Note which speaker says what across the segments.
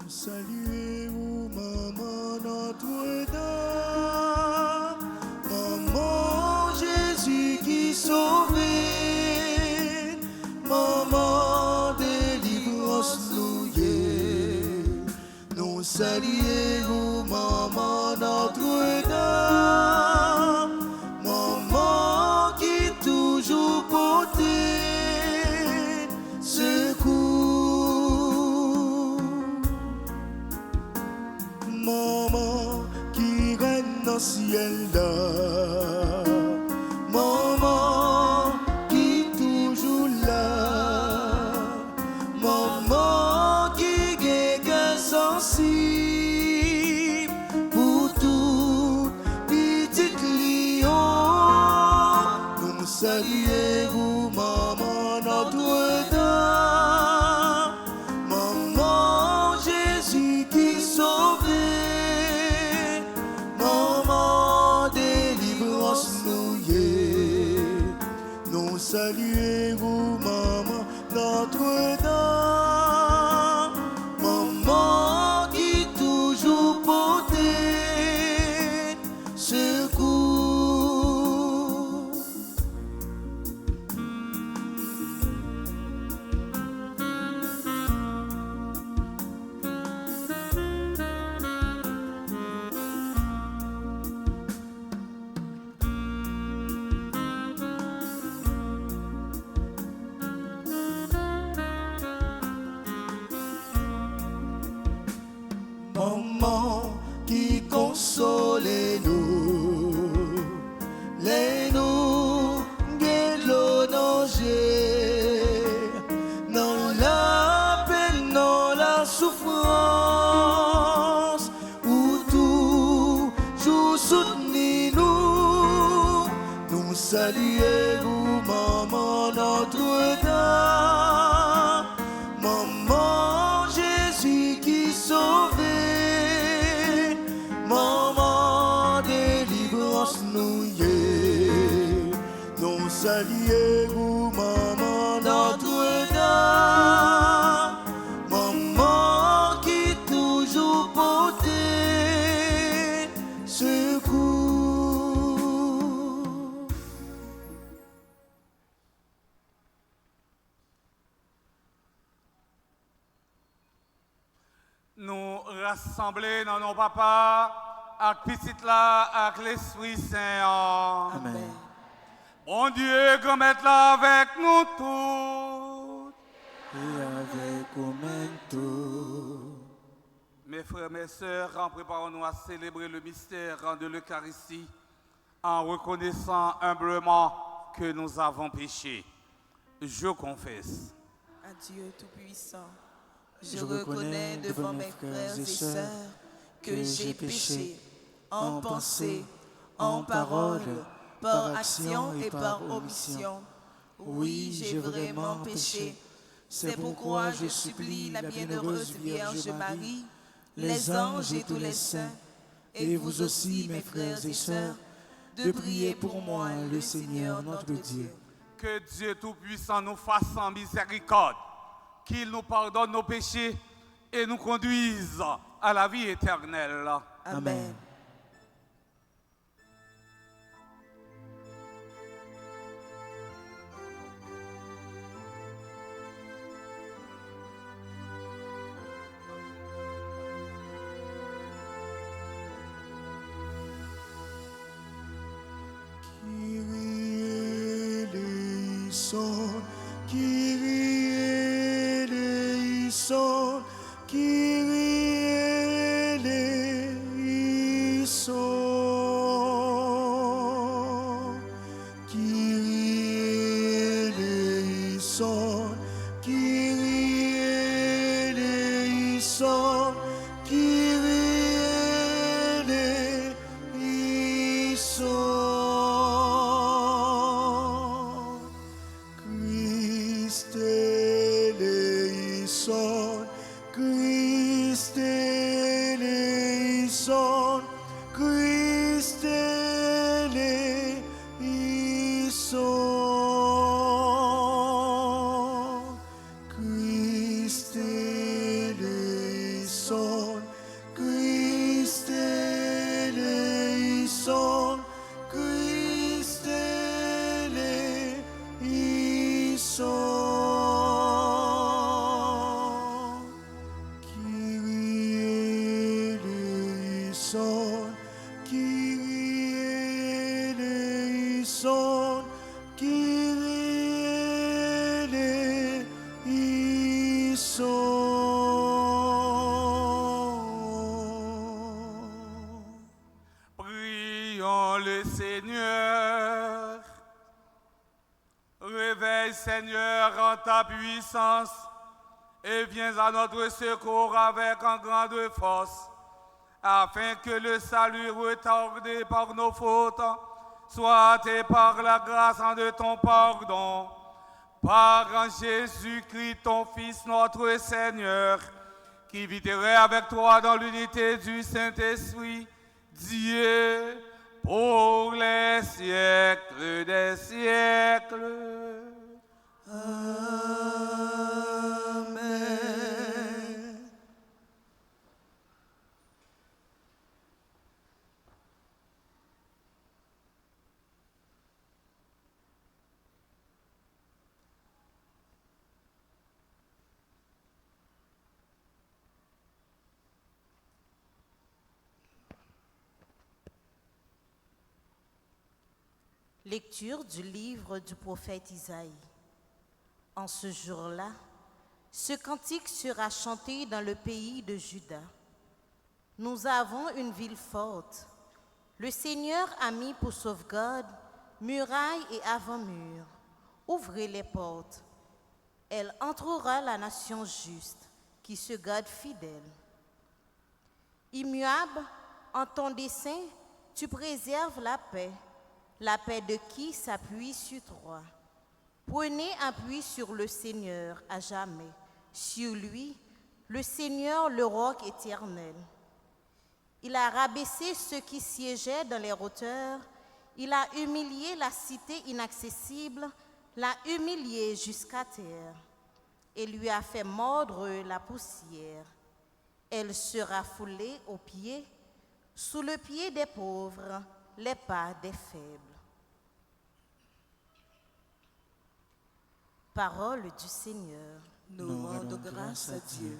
Speaker 1: Saluez-vous, maman Notre-Dame, maman Jésus qui sauvait, maman délivrance nous est. Nous saluez-vous, maman Notre-Dame, maman qui toujours portait secours. Maman qui règne dans le ciel là, maman qui toujours là, maman qui est sensible pour tout petit lion. Nous saluez-vous, maman Notre-Dame, maman Jésus qui sauve. Nous saluez-vous, maman Notre-Dame, maman qui toujours portait secours. Maman qui consolez-nous, les-nous guélo danger, dans la peine, dans la souffrance, où toujours soutenez-nous. Nous saluez-vous, maman Notre-Dame, maman Jésus qui sauve. Maman délivrance nous est. Nous saluez-vous, maman Notre-Dame, maman qui toujours portait secours.
Speaker 2: Nous rassembler dans nos papas, avec petit là, avec l'Esprit Saint.
Speaker 1: Amen.
Speaker 2: Bon Dieu, comme être là avec nous tous.
Speaker 1: Et avec nous tous.
Speaker 2: Mes frères, mes sœurs, préparons-nous à célébrer le mystère de l'Eucharistie en reconnaissant humblement que nous avons péché. Je confesse.
Speaker 3: À Dieu Tout-Puissant, je reconnais devant mes frères et sœurs que j'ai péché en pensée, en parole, par action et par omission. Oui, j'ai vraiment péché. C'est pourquoi je supplie la bienheureuse Vierge Marie, les anges et tous les saints, et vous aussi, mes frères et sœurs, de prier pour moi, le Seigneur notre Dieu.
Speaker 2: Que Dieu Tout-Puissant nous fasse en miséricorde, qu'il nous pardonne nos péchés et nous conduise à la vie éternelle.
Speaker 3: Amen.
Speaker 1: Kyrie eleison, Kyrie eleison, Kyrie eleison, Kyrie eleison, Kyrie eleison. Christ eleison, Christ eleison, Christ eleison. eleison, Kyrie eleison, Kyrie eleison.
Speaker 2: Prions le Seigneur. Réveille, Seigneur, en ta puissance et viens à notre secours avec en grande force, afin que le salut retardé par nos fautes soit hâté par la grâce de ton pardon. Par Jésus-Christ, ton Fils, notre Seigneur, qui viterait avec toi dans l'unité du Saint-Esprit, Dieu, pour les siècles des siècles.
Speaker 1: Amen.
Speaker 4: Lecture du livre du prophète Isaïe. En ce jour-là, ce cantique sera chanté dans le pays de Juda. Nous avons une ville forte. Le Seigneur a mis pour sauvegarde murailles et avant-murs. Ouvrez les portes. Elle entrera la nation juste qui se garde fidèle. Immuable, en ton dessein, tu préserves la paix de qui s'appuie sur toi. Prenez appui sur le Seigneur à jamais, sur lui, le Seigneur, le roc éternel. Il a rabaissé ceux qui siégeaient dans les hauteurs, il a humilié la cité inaccessible, l'a humilié jusqu'à terre, et lui a fait mordre la poussière. Elle sera foulée aux pieds, sous le pied des pauvres, les pas des faibles. Parole du Seigneur.
Speaker 3: Nous rendons grâce à Dieu.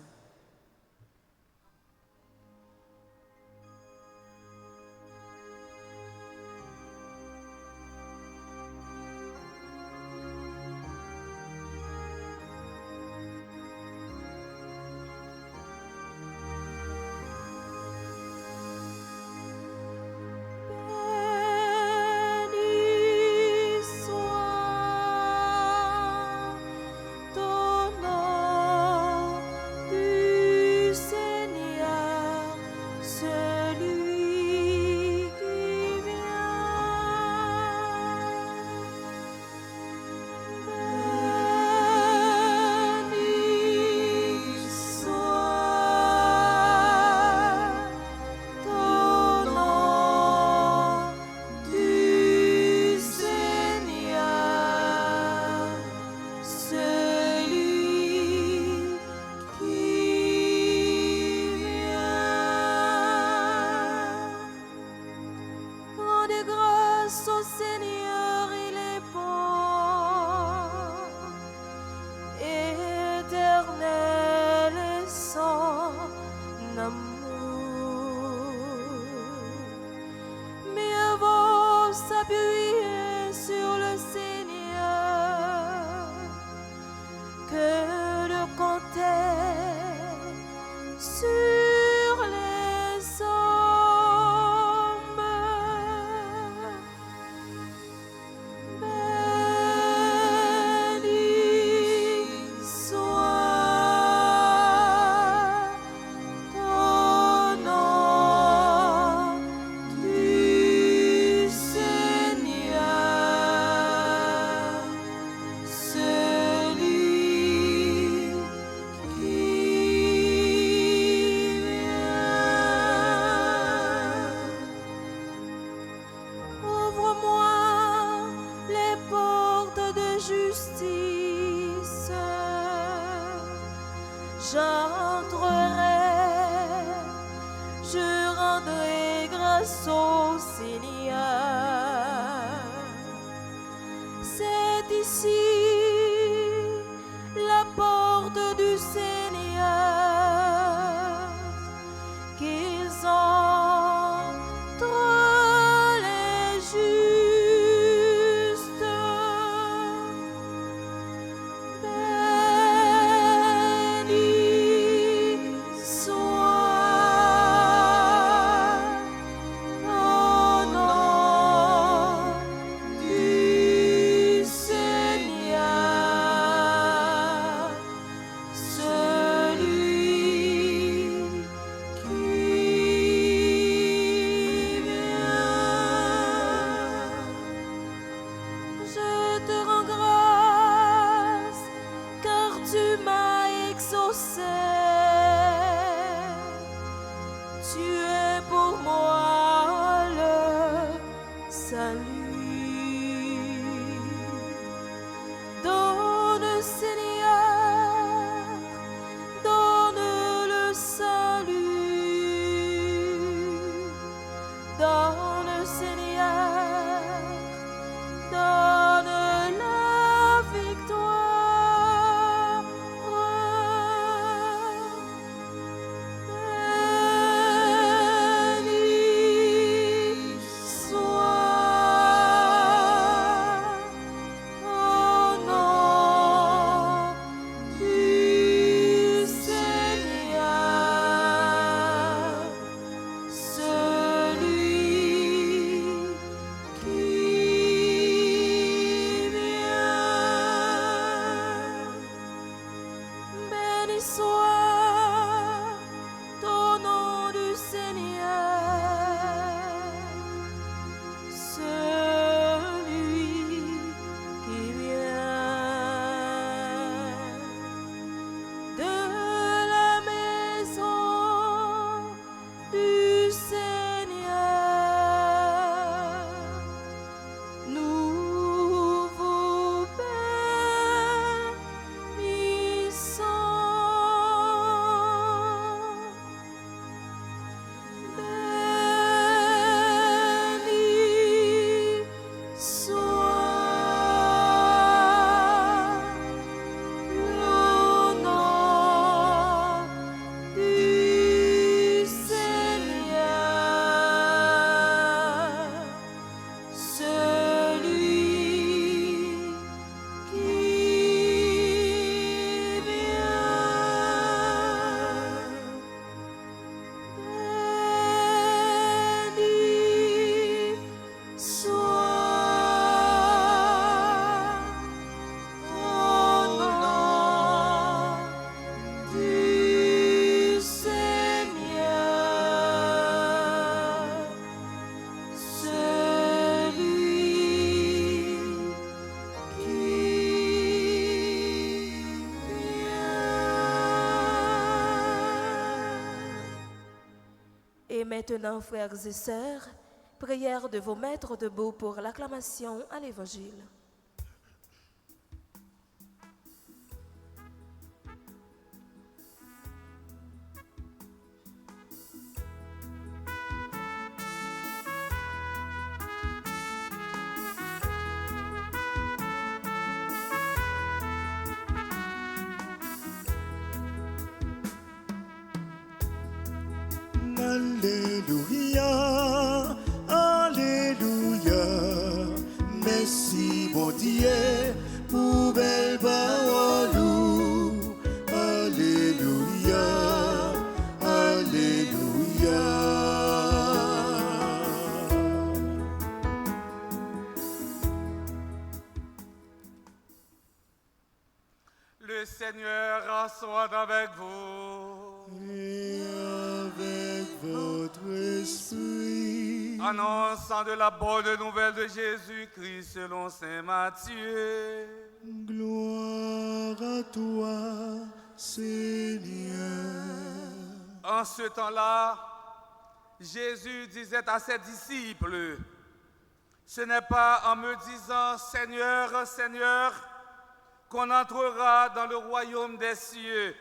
Speaker 5: Seigneur, qu'ils ont
Speaker 3: sais, tu es pour moi le salut. Donne, Seigneur, donne le salut. Donne, Seigneur, donne la victoire. Béni soit au nom du Seigneur, celui qui vient. Béni soit ton nom du Seigneur, celui qui vient de la maison du Seigneur. Nous vous bénissons. Béni soit le nom du Seigneur, celui qui vient. Béni soit au nom du Seigneur, celui qui vient. Et maintenant, frères et sœurs, prière de vous mettre debout pour l'acclamation à l'Évangile.
Speaker 1: Alléluia, Alléluia. Merci bon Dieu pour belle parole. Alléluia, Alléluia.
Speaker 2: Le Seigneur soit avec vous.
Speaker 1: Et avec votre esprit.
Speaker 2: Annonçant de la bonne nouvelle de Jésus-Christ selon saint Matthieu.
Speaker 1: Gloire à toi, Seigneur.
Speaker 2: En ce temps-là, Jésus disait à ses disciples, « Ce n'est pas en me disant « Seigneur, Seigneur » qu'on entrera dans le royaume des cieux,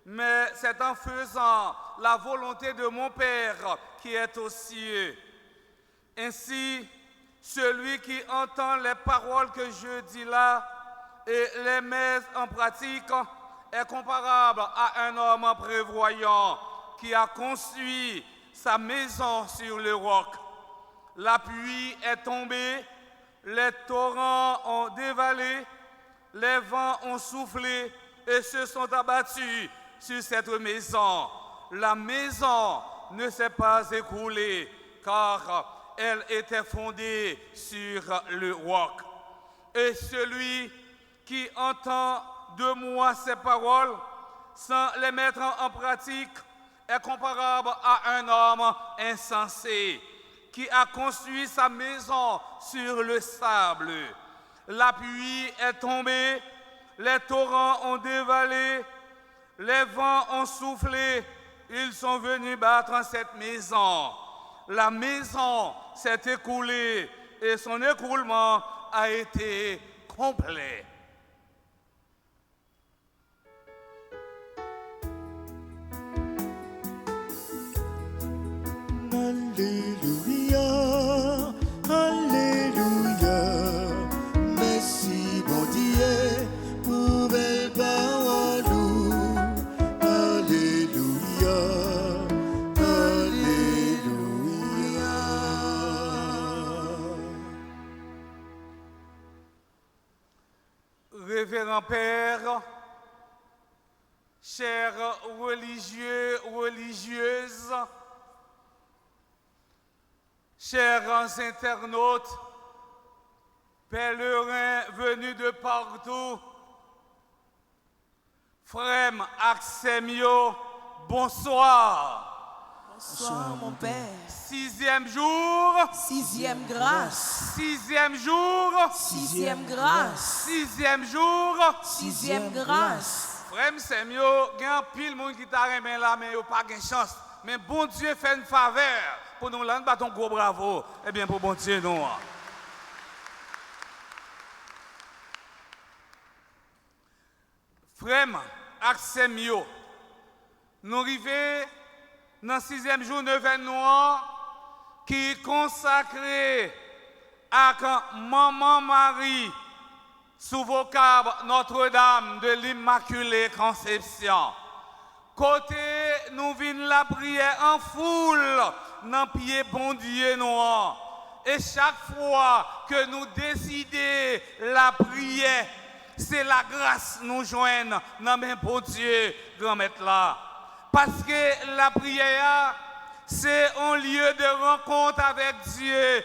Speaker 2: mais c'est en faisant la volonté de mon Père qui est aux cieux. Ainsi, celui qui entend les paroles que je dis là et les met en pratique est comparable à un homme prévoyant qui a construit sa maison sur le roc. La pluie est tombée, les torrents ont dévalé, les vents ont soufflé et se sont abattus sur cette maison. La maison ne s'est pas écroulée car elle était fondée sur le roc. Et celui qui entend de moi ces paroles sans les mettre en pratique est comparable à un homme insensé qui a construit sa maison sur le sable. La pluie est tombée, les torrents ont dévalé, Les vents ont soufflé, ils sont venus battre en cette maison. La maison s'est écoulée et son écroulement a été complet.
Speaker 1: Alléluia, Alléluia, merci bon Dieu pour belle parole. Alléluia, Alléluia.
Speaker 2: Révérend Père, chers religieux, religieuses, chers internautes, pèlerins venus de partout, frères Axemio, bonsoir.
Speaker 3: Bonsoir, mon Père.
Speaker 2: 6e jour,
Speaker 3: 6e grâce.
Speaker 2: 6e jour,
Speaker 3: 6e grâce.
Speaker 2: 6e jour.
Speaker 3: 6e grâce.
Speaker 2: Frère Semio, il y a un pile monde qui t'a remis là, mais il n'y a pas de chance. Mais bon Dieu fait une faveur pour nous là, nous battons gros bravo. Eh bien, pour bon Dieu, nous. Frère Axemio, nous arrivons dans le 6e jour de l'événement qui est consacré à Maman Marie sous vocable Notre-Dame de l'Immaculée Conception. Côté, nous venons la prière en foule dans le pied bon Dieu noir. Et chaque fois que nous décidons la prière, c'est la grâce nous joigne dans le bon Dieu, grand maître là. Parce que la prière, c'est un lieu de rencontre avec Dieu.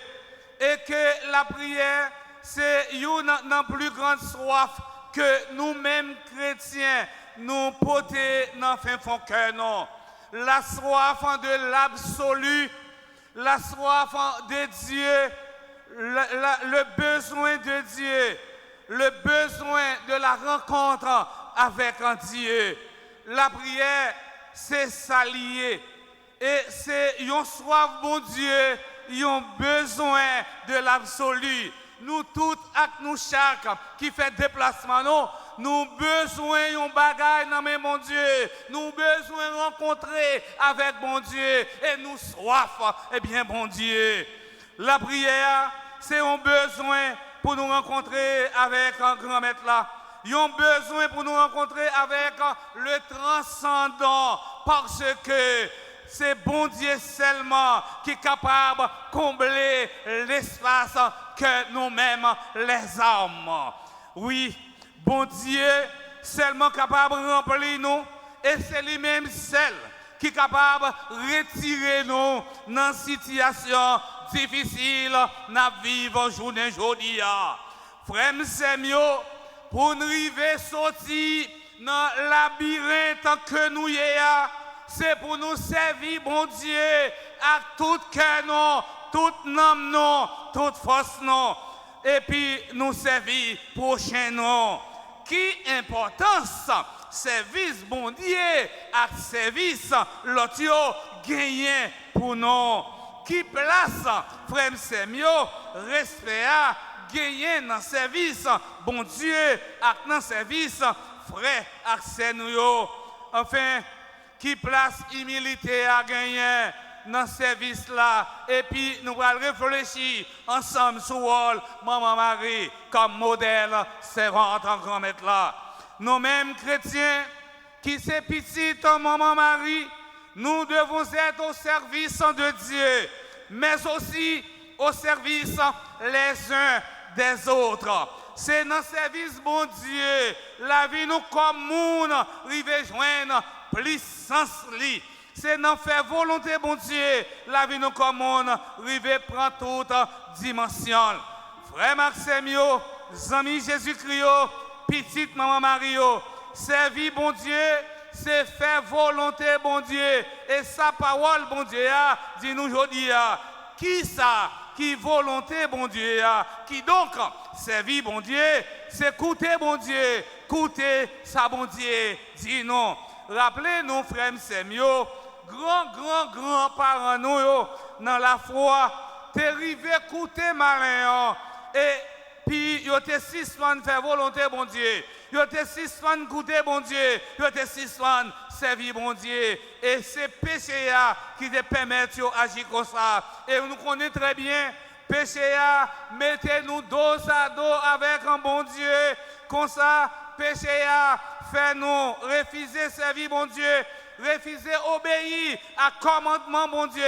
Speaker 2: Et que la prière, c'est une plus grande soif que nous-mêmes chrétiens, nous porter dans le fin fond cœur. La soif de l'absolu, la soif de Dieu, le besoin de Dieu, le besoin de la rencontre avec un Dieu. La prière, c'est s'allier. Et c'est une soif, bon Dieu, un besoin de l'absolu. Nous toutes, nous chaque qui fait déplacement, nous besoin d'un bagage dans mon Dieu. Nous besoin de rencontrer avec mon Dieu. Et nous soif, eh bien, bon Dieu. La prière, c'est un besoin pour nous rencontrer avec un grand maître là. Ils ont besoin pour nous rencontrer avec le transcendant parce que c'est bon Dieu seulement qui est capable de combler l'espace que nous-mêmes les hommes. Oui, bon Dieu seulement capable de remplir nous et c'est lui-même seul qui est capable de retirer nous dans une situation difficile dans vivre journée aujourd'hui. Frère Semio, pour nous arriver à sortir dans le labyrinthe que nous y avons, c'est pour nous servir, bon Dieu, à tout cœur, toute âme, toute force, et puis nous servir prochain. Qui importance, service, bon Dieu, à service, l'autre gagné pour nous. Qui place, frère Semio, respect à gagner dans le service, bon Dieu, dans le service, frère Axenio. Enfin, qui place humilité à gagner dans ce service-là. Et puis, nous allons réfléchir ensemble sur le Maman Marie comme modèle servante en grand maître là. Nous-mêmes chrétiens, qui c'est petite Maman Marie, nous devons être au service de Dieu, mais aussi au service les uns des autres. C'est dans le service, bon Dieu, la vie nous commune, rive joindre puissance li. C'est dans faire volonté, bon Dieu, la vie nous commune, rive prend toute dimension. Frère Maximio, amis Jésus-Christ, petite Maman Mario, servir, bon Dieu, c'est faire volonté, bon Dieu. Et sa parole, bon Dieu, dit nous aujourd'hui, qui ça? Qui volonté, bon Dieu, qui donc servir, bon Dieu, c'est écouter, bon Dieu, écouter ça, bon Dieu, dit non. Rappelez-nous, frères Semio, grand parents nous yo, dans la foi, t'es arrivé écouter malin et puis yo te suspend faire volonté bon Dieu. Yo te suspend goûter bon Dieu. Yo te suspend servir bon Dieu. Et c'est péché qui te permet d'agir comme ça. Et nous connaissons très bien péché mettez-nous dos à dos avec un bon Dieu. Comme ça, péché fait nous refuser servir bon Dieu. Refuser obéir à commandement bon Dieu,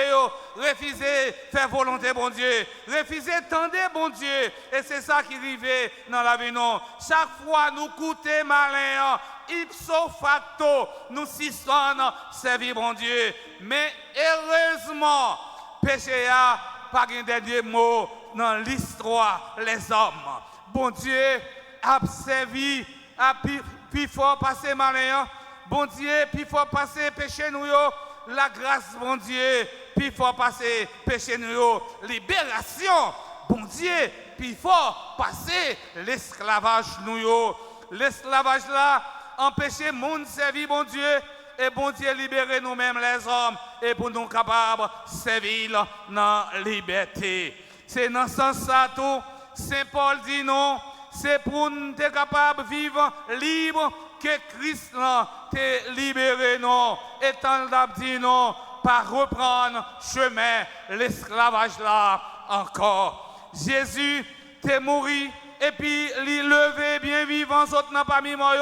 Speaker 2: refuser faire volonté bon Dieu, refuser tendre bon Dieu. Et c'est ça qui arrive dans la vie. Non. Chaque fois nous coûter malin, ipso facto, nous suspendons servir bon Dieu. Mais heureusement, péché a pas un dernier mot dans l'histoire les hommes. Bon Dieu a servi, a plus fort passer malin. Bon Dieu, puis il faut passer péché nous, la grâce, bon Dieu, puis il faut passer péché nous, libération, bon Dieu, puis il faut passer l'esclavage nous. L'esclavage là, empêcher le monde servir, bon Dieu, et bon Dieu libérer nous-mêmes les hommes, et pour nous capables de servir dans la liberté. C'est dans ce sens ça tout, Saint Paul dit non, c'est pour nous être capables de vivre libre, que Christ t'est libéré, non, et tant dit non, par reprendre chemin, l'esclavage là encore. Jésus t'est mort, et puis il levé bien vivant, sautant parmi moi,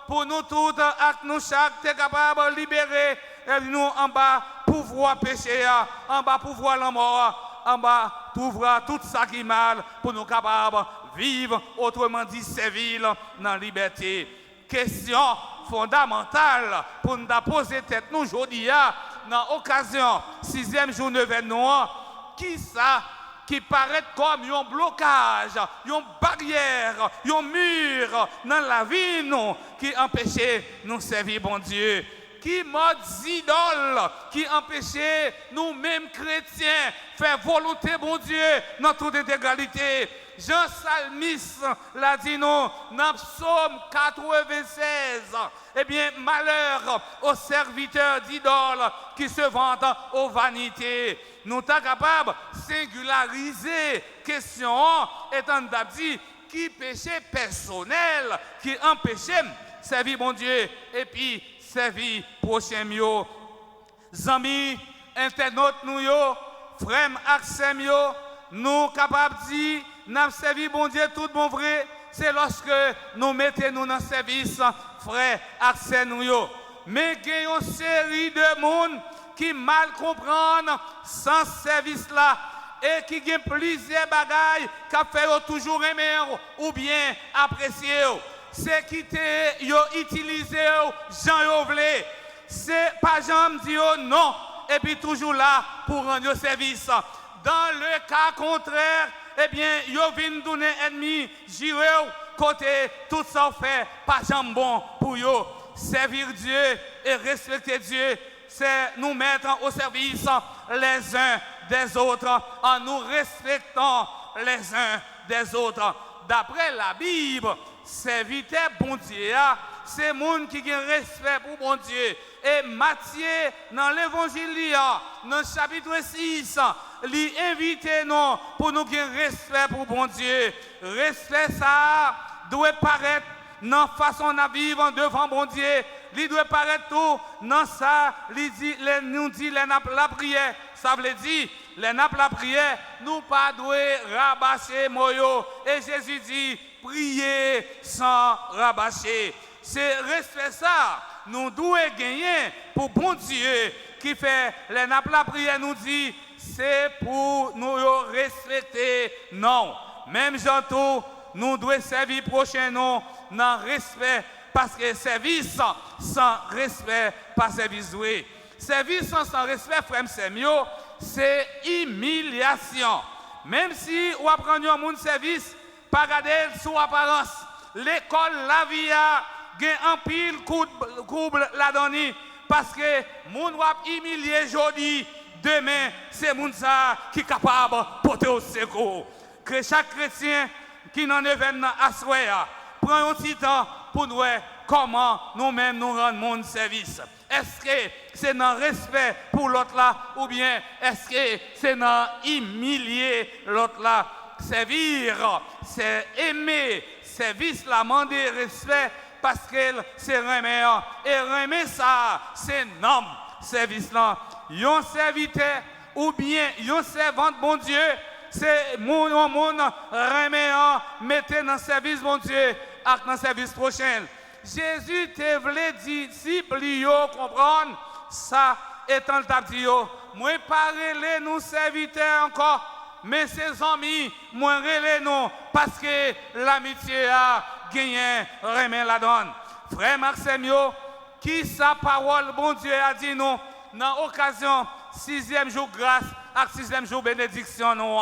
Speaker 2: pour nous tous, avec nous chaque, t'es capable de libérer, et nous en bas, pouvoir pécher, en bas, pouvoir la mort, en bas, pouvoir tout ça qui est mal, pour nous capables de vivre, autrement dit, servir dans la liberté. Question fondamentale pour nous poser tête nous aujourd'hui dans l'occasion 6e jour de l'événement, qui ça qui paraît comme un blocage, une barrière, un mur dans la vie nous, qui empêche nous servir bon Dieu. Qui mode idole qui empêchait nous-mêmes chrétiens faire volonté bon Dieu dans toute intégralité. Jean Salmis l'a dit non, dans Psaume 96. Eh bien, malheur aux serviteurs d'idoles qui se vantent aux vanités. Nous sommes capables de singulariser question étant dit qui péché personnel qui empêchait servir bon Dieu et puis servir prochain mieux. Amis, internautes nous yo, frères Axem yo, nous capables de dire nous servi bon Dieu tout bon vrai, c'est lorsque nous mettons nous dans le service, frère Axel nous. Mais il y a une série de monde qui mal comprennent sans service là et qui ont plusieurs bagailles qui fait toujours aimer ou bien apprécier. C'est qui ont utilisé Jean Yovlé. C'est pas Jean me dit non et puis toujours là pour rendre service. Dans le cas contraire, eh bien, yo vin donner ennemi, j'irai côté tout ça fait pas jambon pour yo servir Dieu et respecter Dieu, c'est nous mettre au service les uns des autres en nous respectant les uns des autres. D'après la Bible, serviteur bon Dieu, c'est monde qui a respect pour bon Dieu. Et Matthieu, dans l'évangile, dans le chapitre 6, lui invite nous pour nous avoir respect pour bon Dieu. Respect ça doit paraître dans la façon de vivre devant bon Dieu. Il doit paraître tout dans ça, nous dit la prière. Ça veut dire, les nappes la prière, nous pas devons rabâcher moyo. Et Jésus dit, priez sans rabâcher. C'est respect ça, nous devons gagner pour bon Dieu qui fait les nappes la prière, nous dit, c'est pour nous respecter. Non, même j'entends, nous devons servir prochain nous dans respect, parce que service sans respect, pas service doué. Service sans respect, frère Semio, c'est humiliation. Même si on apprend un monde service, pas regarder sous apparence. L'école, la vie a un pile couple la donne parce que moun va humilier aujourd'hui, demain c'est moun ça qui est capable de porter au secours. Que chaque chrétien qui n'en événement à souhait prend un petit temps pour nous comment nous-mêmes nous rendons monde service. Est-ce que c'est dans le respect pour l'autre là, ou bien est-ce que c'est dans humilier l'autre là? Servir, c'est aimer, service, la demander respect parce que c'est remet. Et remet ça, c'est nom, service là. Yon serviteur ou bien yon servant bon Dieu, c'est mon remet, mettez dans le service bon Dieu, avec dans le service prochain. Jésus te voulait disciples comprendre ça étant le tapis. Moi parler nous serviteurs encore. Mais ses amis, moi, relais nous, parce que l'amitié a gagné, remet la donne. Frère Maximio, qui sa parole, bon Dieu, a dit nous, dans l'occasion, 6e jour grâce, et 6e jour bénédiction, nous.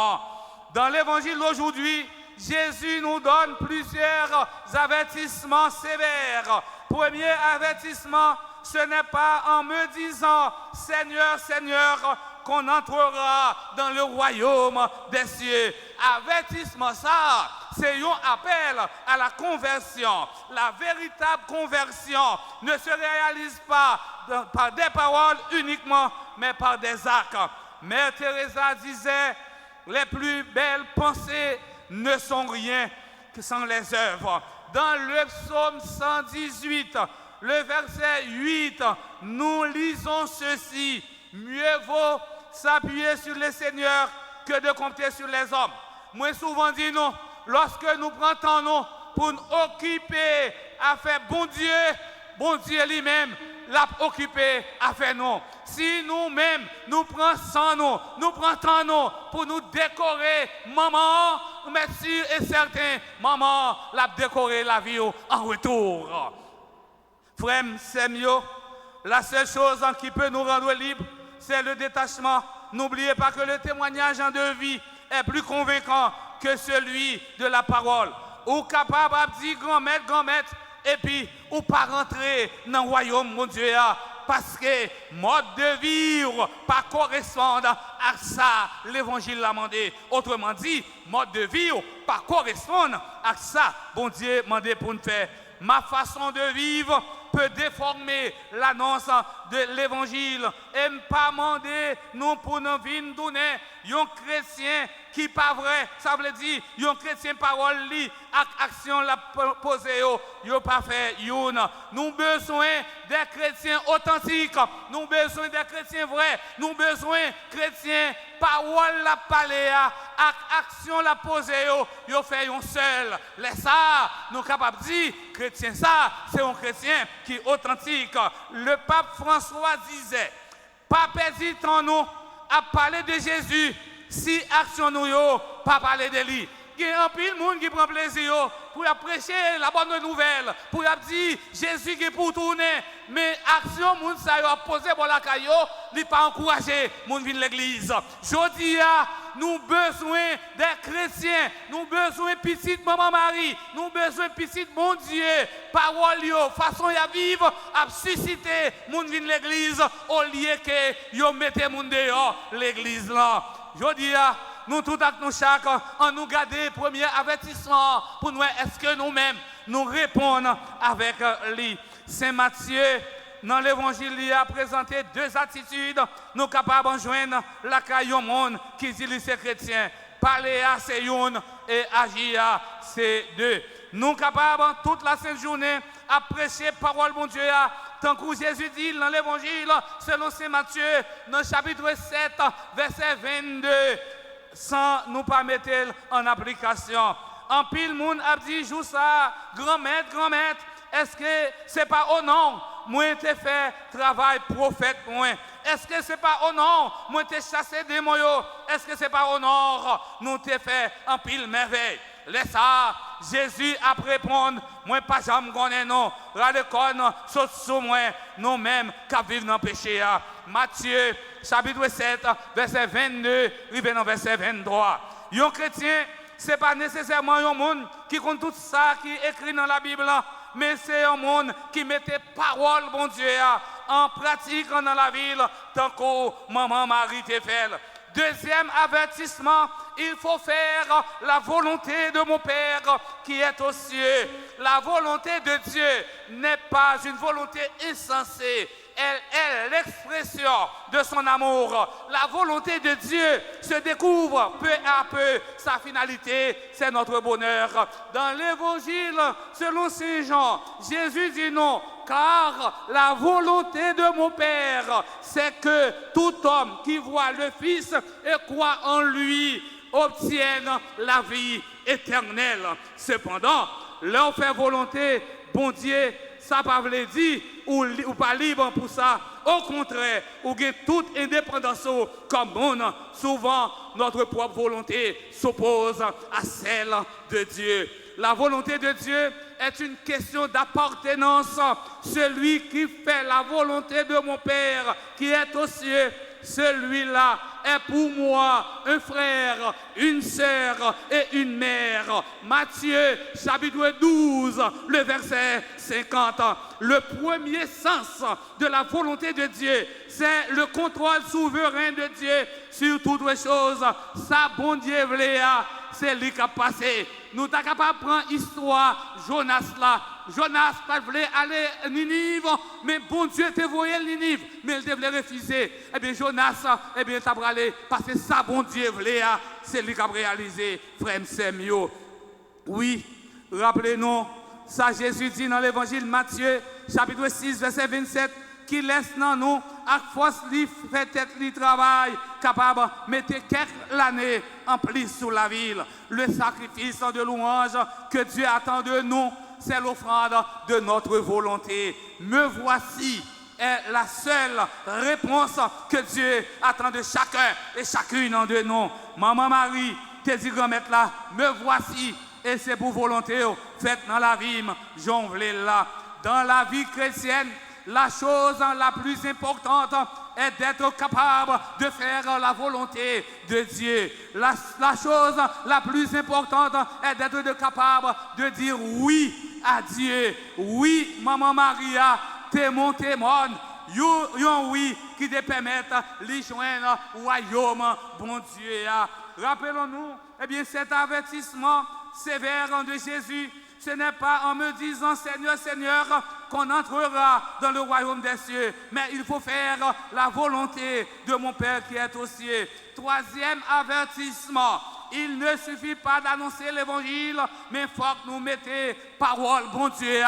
Speaker 2: Dans l'évangile d'aujourd'hui, Jésus nous donne plusieurs avertissements sévères. Premier avertissement, ce n'est pas en me disant, Seigneur, Seigneur, qu'on entrera dans le royaume des cieux. Avertissement ça, c'est un appel à la conversion. La véritable conversion ne se réalise pas par des paroles uniquement, mais par des actes. Mère Teresa disait, les plus belles pensées ne sont rien que sans les œuvres. Dans le psaume 118, le verset 8, nous lisons ceci. Mieux vaut s'appuyer sur le Seigneur que de compter sur les hommes. Moi souvent dis nous, lorsque nous prenons nous pour nous occuper à faire bon Dieu lui-même l'a occupé à faire nous. Si nous-mêmes nous prenons sans nous prenons temps nous pour nous décorer, maman, mais sûr et certain, maman l'a décoré la vie en retour. Frère, c'est mieux. La seule chose qui peut nous rendre libres, c'est le détachement. N'oubliez pas que le témoignage en de vie est plus convaincant que celui de la parole. Ou capable de dire grand-maître, et puis ou pas rentrer dans le royaume, mon Dieu, parce que mode de vivre pas correspond à ça, l'évangile l'a demandé. Autrement dit, mode de vivre pas correspond à ça, bon Dieu m'a demandé pour nous faire. Ma façon de vivre peut déformer l'annonce de l'évangile et ne pas demander nous pour nous venir donner un chrétien qui pas vrai, ça veut dire un chrétien parole li action la posée yo pas fait youn. Nous besoin des chrétiens authentiques, nous besoin des chrétiens vrais, nous besoin chrétiens parole la parler action la posée yo fait un seul. Les ça nous capable dire chrétien ça c'est un chrétien qui est authentique. Le pape François disait pas perdre temps nous à parler de Jésus si action nous yo pas parler de lui. Il y a un pile monde qui prend plaisir pour prêcher la bonne nouvelle, pour dire Jésus qui est pour tourner, mais action monde ça a posé pour la caillou, il pas encourager monde vient l'église. Je dis nous besoin des chrétiens, nous besoin petite maman Marie, nous besoin petite mon Dieu, parole yo, façon à vivre, à susciter monde vient l'église au lieu que yo mettez monde dehors l'église là. Je dis nous tout à nous chaque en nous garder premier avertissement pour nous est-ce que nous-mêmes nous répondons avec lui. Saint Matthieu dans l'évangile il a présenté deux attitudes nous capables de joindre la caillou monde qui dit les chrétiens parler à c'est une et agir à c'est deux. Nous capables toute la sainte journée à prêcher parole mon Dieu tant que Jésus dit dans l'évangile selon Saint Matthieu dans le chapitre 7 verset 22 sans nous pas mettre en application. En pile monde a dit joue ça grand-maître, est-ce que c'est pas au nom moi t'ai fait travail prophète moi? Est-ce que c'est pas au nom moi t'ai chassé démons? Est-ce que c'est pas au nom nous t'ai fait en pile merveille? Laisse ça Jésus a répondu moi pas jamais connais non radicon saute sur moi nous mêmes qui vivons dans le péché. Matthieu chapitre 7 verset 22 arrivé dans verset 23. Un chrétien c'est pas nécessairement un monde qui compte tout ça qui est écrit dans la Bible, mais c'est un monde qui mettait parole bon Dieu en pratique dans la ville tant que maman Marie t'a fait. Deuxième avertissement il faut faire la volonté de mon Père qui est aux cieux. La volonté de Dieu n'est pas une volonté insensée. Elle est l'expression de son amour. La volonté de Dieu se découvre peu à peu. Sa finalité, c'est notre bonheur. Dans l'évangile, selon Saint Jean, Jésus dit non, car la volonté de mon Père, c'est que tout homme qui voit le Fils et croit en lui obtienne la vie éternelle. Cependant, leur faire volonté, bon Dieu, ça pas veut dire ou pas libre pour ça. Au contraire, ou gain toute indépendance comme monde. Souvent, notre propre volonté s'oppose à celle de Dieu. La volonté de Dieu est une question d'appartenance. Celui qui fait la volonté de mon Père qui est aux cieux, celui-là est pour moi un frère, une sœur et une mère. Matthieu, chapitre 12, le verset 50. Le premier sens de la volonté de Dieu, c'est le contrôle souverain de Dieu sur toutes les choses. Ça, bon Dieu, c'est lui qui a passé. Nous sommes capables de prendre l'histoire Jonas là. Jonas ne voulait aller à Ninive, mais bon Dieu t'a voyé Ninive, mais il devait refuser. Eh bien, Jonas, eh bien, t'as aller parce que ça, bon Dieu voulait, c'est lui qui a réalisé, frère Semio. Oui, rappelez-nous, ça Jésus dit dans l'évangile Matthieu, chapitre 6, verset 27, qui laisse dans nous, à force de faire tête le travail, capable de mettre quelques années en plus sur la ville. Le sacrifice de louange que Dieu attend de nous, c'est l'offrande de notre volonté. Me voici est la seule réponse que Dieu attend de chacun et chacune de nous. Maman Marie, te dit grand-mère là, me voici, et c'est pour volonté faite dans la vie, j'en voulais là. Dans la vie chrétienne, la chose la plus importante est d'être capable de faire la volonté de Dieu. La chose la plus importante est d'être capable de dire oui à Dieu. Oui, Maman Maria, t'es mon témoin. Yon oui qui te permettent de joindre au royaume, bon Dieu. Rappelons-nous, eh bien, cet avertissement sévère de Jésus, ce n'est pas en me disant Seigneur, Seigneur, qu'on entrera dans le royaume des cieux, mais il faut faire la volonté de mon Père qui est aux cieux. Troisième avertissement, il ne suffit pas d'annoncer l'évangile, mais il faut que nous mettions parole, bon Dieu,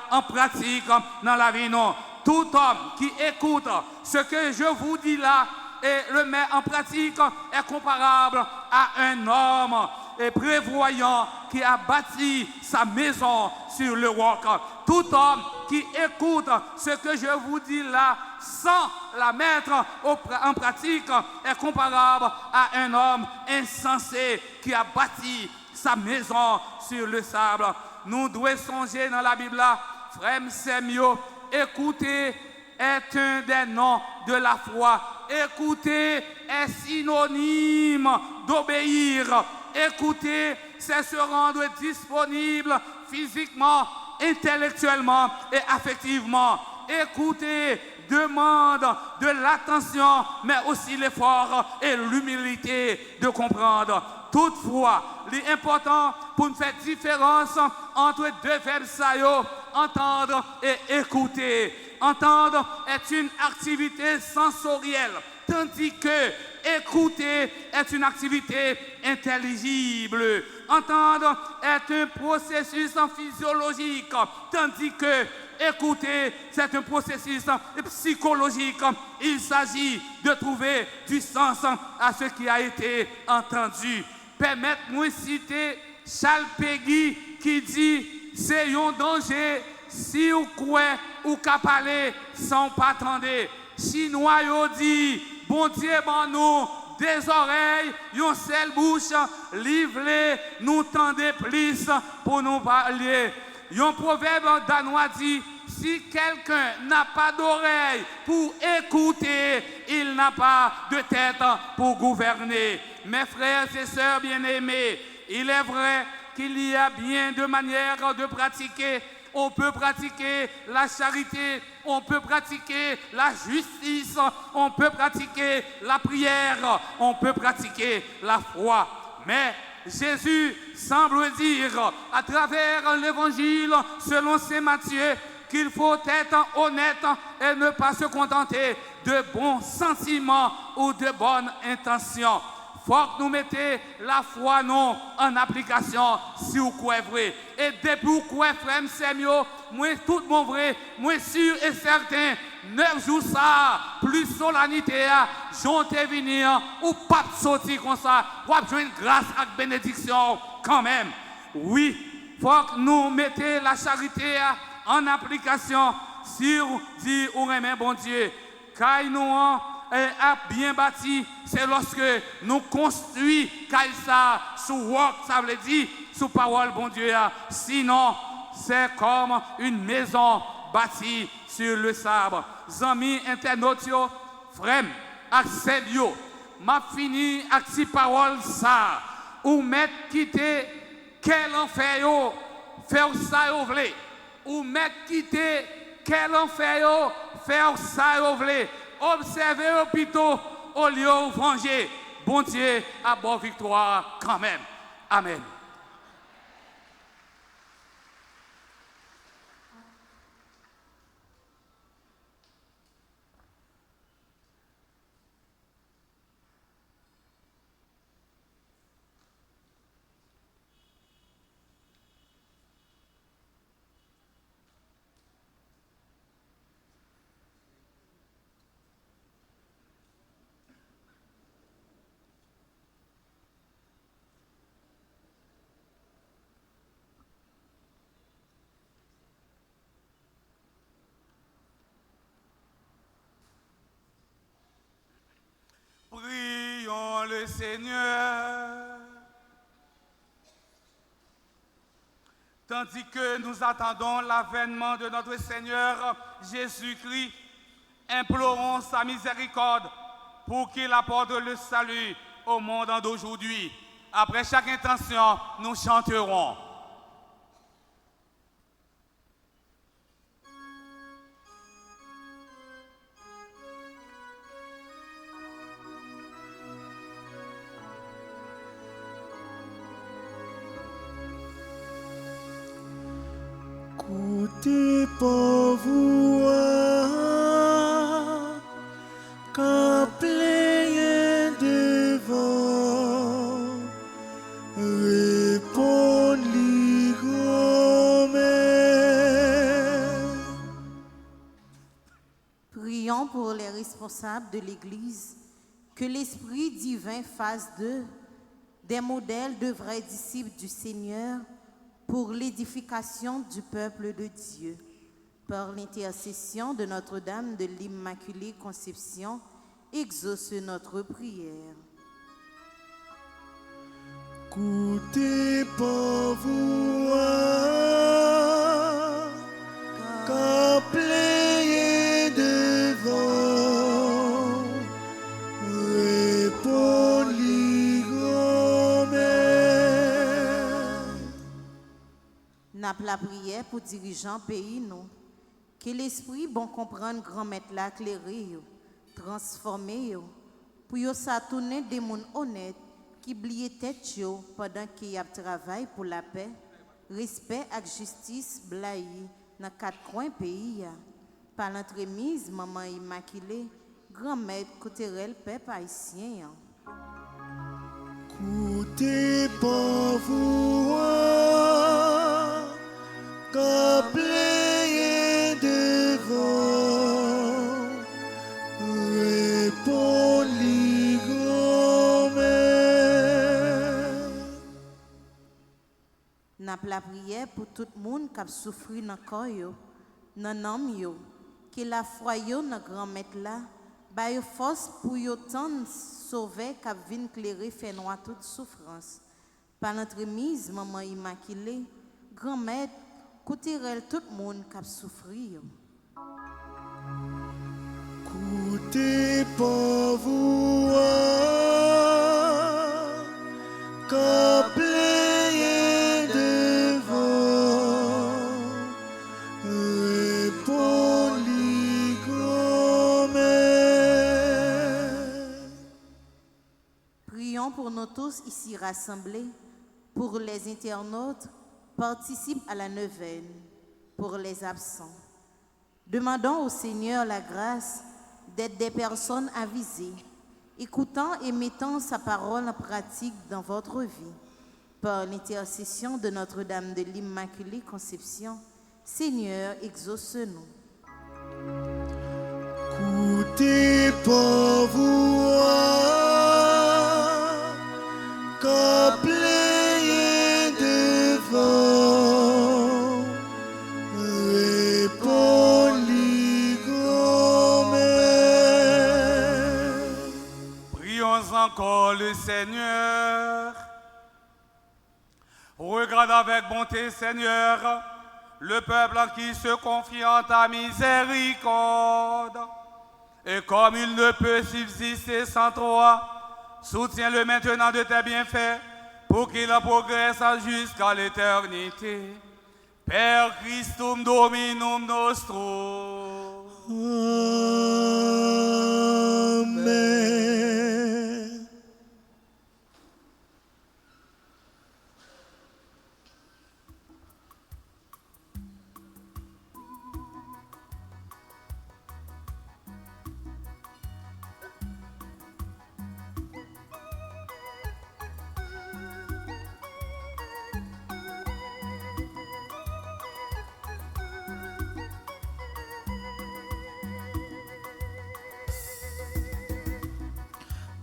Speaker 2: en pratique dans la vie. Non. Tout homme qui écoute ce que je vous dis là et le met en pratique est comparable à un homme et prévoyant qui a bâti sa maison sur le roc. Tout homme qui écoute ce que je vous dis là sans la mettre en pratique est comparable à un homme insensé qui a bâti sa maison sur le sable. Nous devons songer dans la Bible là, frère Semio, écouter est un des noms de la foi. Écouter est synonyme d'obéir. Écouter, c'est se rendre disponible physiquement, intellectuellement et affectivement. Écouter demande de l'attention, mais aussi l'effort et l'humilité de comprendre. Toutefois, l'important pour nous faire différence entre deux verbes, entendre et écouter. Entendre est une activité sensorielle, tandis que écouter est une activité intelligible. Entendre est un processus physiologique, tandis que écouter, c'est un processus psychologique. Il s'agit de trouver du sens à ce qui a été entendu. Permettez-moi de citer Charles Péguy qui dit « C'est un danger si vous croyez ou qu'à parler sans pas attendre. » Chinois dit « Bon Dieu, bon nous, des oreilles, une seule bouche, livrez, nous tendez plus pour nous parler. » Un proverbe danois dit « Si quelqu'un n'a pas d'oreille pour écouter, il n'a pas de tête pour gouverner. » Mes frères et sœurs bien-aimés, il est vrai qu'il y a bien de manières de pratiquer. On peut pratiquer la charité, on peut pratiquer la justice, on peut pratiquer la prière, on peut pratiquer la foi. Mais Jésus semble dire à travers l'évangile selon saint Matthieu qu'il faut être honnête et ne pas se contenter de bons sentiments ou de bonnes intentions. Faut que nous mettions la foi non en application si vous croyez vrai. Et depuis vous croyez frère, c'est mieux, moi tout mon vrai, moi sûr et certain, 9 jours ça, plus solennité, j'en venir ou pas sortir comme ça, ou besoin de grâce et bénédiction quand même. Oui, faut que nous mettions la charité en application si vous dites ou aimez bon Dieu. Car nous a bien bâti, c'est lorsque nous construisons ça sous roc, ça veut dire sous parole, bon Dieu. Sinon, c'est comme une maison bâtie sur le sable. Amis internautes, frère, accède yo. M'a fini avec ces paroles ça. Ou mettre quitter quel enfer yo, faire ça yo vle. Ou mettre quitter quel enfer yo, faire ça yo vle. Observez plutôt au lieu de venger. Bon Dieu, à bonne victoire quand même. Amen. Prions le Seigneur. Tandis que nous attendons l'avènement de notre Seigneur Jésus-Christ, implorons sa miséricorde pour qu'il apporte le salut au monde d'aujourd'hui. Après chaque intention, nous chanterons.
Speaker 1: Côté pauvre, qu'à plein devant, répondre grand-mère.
Speaker 4: Prions pour les responsables de l'Église, que l'Esprit divin fasse d'eux des modèles de vrais disciples du Seigneur pour l'édification du peuple de Dieu. Par l'intercession de Notre-Dame de l'Immaculée Conception, exauce notre prière.
Speaker 1: Côté pauvre, qu'à plein devant, répondre grand-mère.
Speaker 4: N'a la prière pour dirigeants pays nous. Que l'esprit bon comprendre grand maître la éclairer yo, transformer yo, pour yo sa tourner des monde honnêtes qui blient tête yo pendant qu'il y a travail pour la paix, respect et justice blaye dans quatre coins pays par l'entremise maman immaculée, grand maître Couterel peuple haïtien.
Speaker 1: Côté pauvre, qu'à plein devant, répondre grand-mère.
Speaker 4: N'a la prière pour tout le monde qui a souffert dans le corps, dans l'âme, que la foi dans grand maître là, ba yo force pour yo tendre sauver qui vient éclairer fait noir toute souffrance. Par l'entremise maman immaculée, grand maître Couterel tout le monde qui a souffert.
Speaker 1: Côté pauvre, qu'à plein devant, répondre grand-mère.
Speaker 4: Prions Prions pour nous tous ici rassemblés, pour les internautes, participent à la neuvaine, pour les absents. Demandons au Seigneur la grâce d'être des personnes avisées, écoutant et mettant sa parole en pratique dans votre vie. Par l'intercession de Notre-Dame de l'Immaculée Conception, Seigneur, exauce-nous.
Speaker 1: Écoutez pour vous, couplet devant, répondez grand-mère.
Speaker 2: Prions encore le Seigneur. Regarde avec bonté, Seigneur, le peuple en qui se confie en ta miséricorde. Et comme il ne peut subsister sans toi, soutiens-le maintenant de tes bienfaits pour qu'il progresse jusqu'à l'éternité. Père Christum Dominum Nostrum.
Speaker 1: Amen.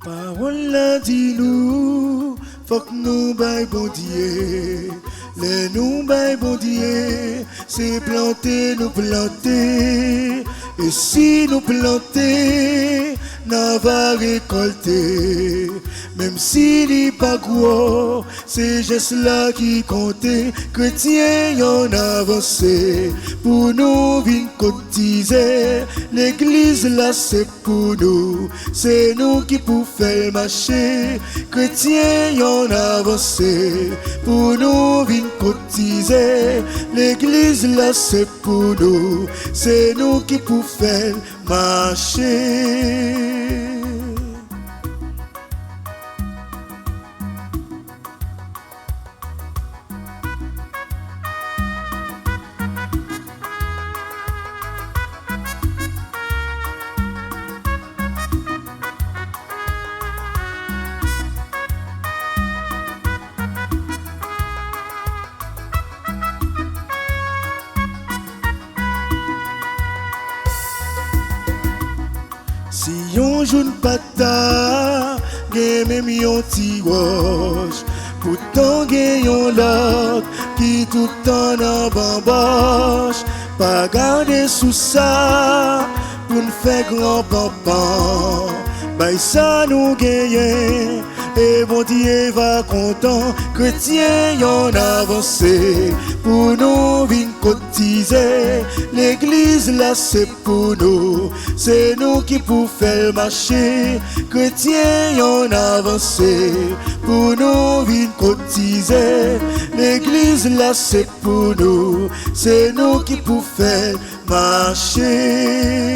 Speaker 1: Parole la dit nous, faut que nous baille bon Dieu. Les nous baille bon Dieu, c'est planter, nous planter. Et si nous planter, nous va récolter. Même s'il n'est pas gros, c'est juste là qui compte. Chrétiens y'en avancé, pour nous vin cotiser. L'église là c'est pour nous, c'est nous qui pour faire marcher. Chrétiens y'en avancé, pour nous vin cotiser. L'église là c'est pour nous, c'est nous qui pour faire marcher. Si yon joun pata, gen même yon ti roche. Pourtant gen yon lot, qui tout en en bamboche. Pas garder sous ça, pour nous faire grand pampan. Bay ça nous gagne, et bon Dieu va content. Chrétiens yon avancé, pour nous vin cotiser. L'église là c'est pour nous, c'est nous qui pour faire marcher. Chrétiens yon avancé, pour nous vin cotiser. L'église là c'est pour nous, c'est nous qui pour faire marcher.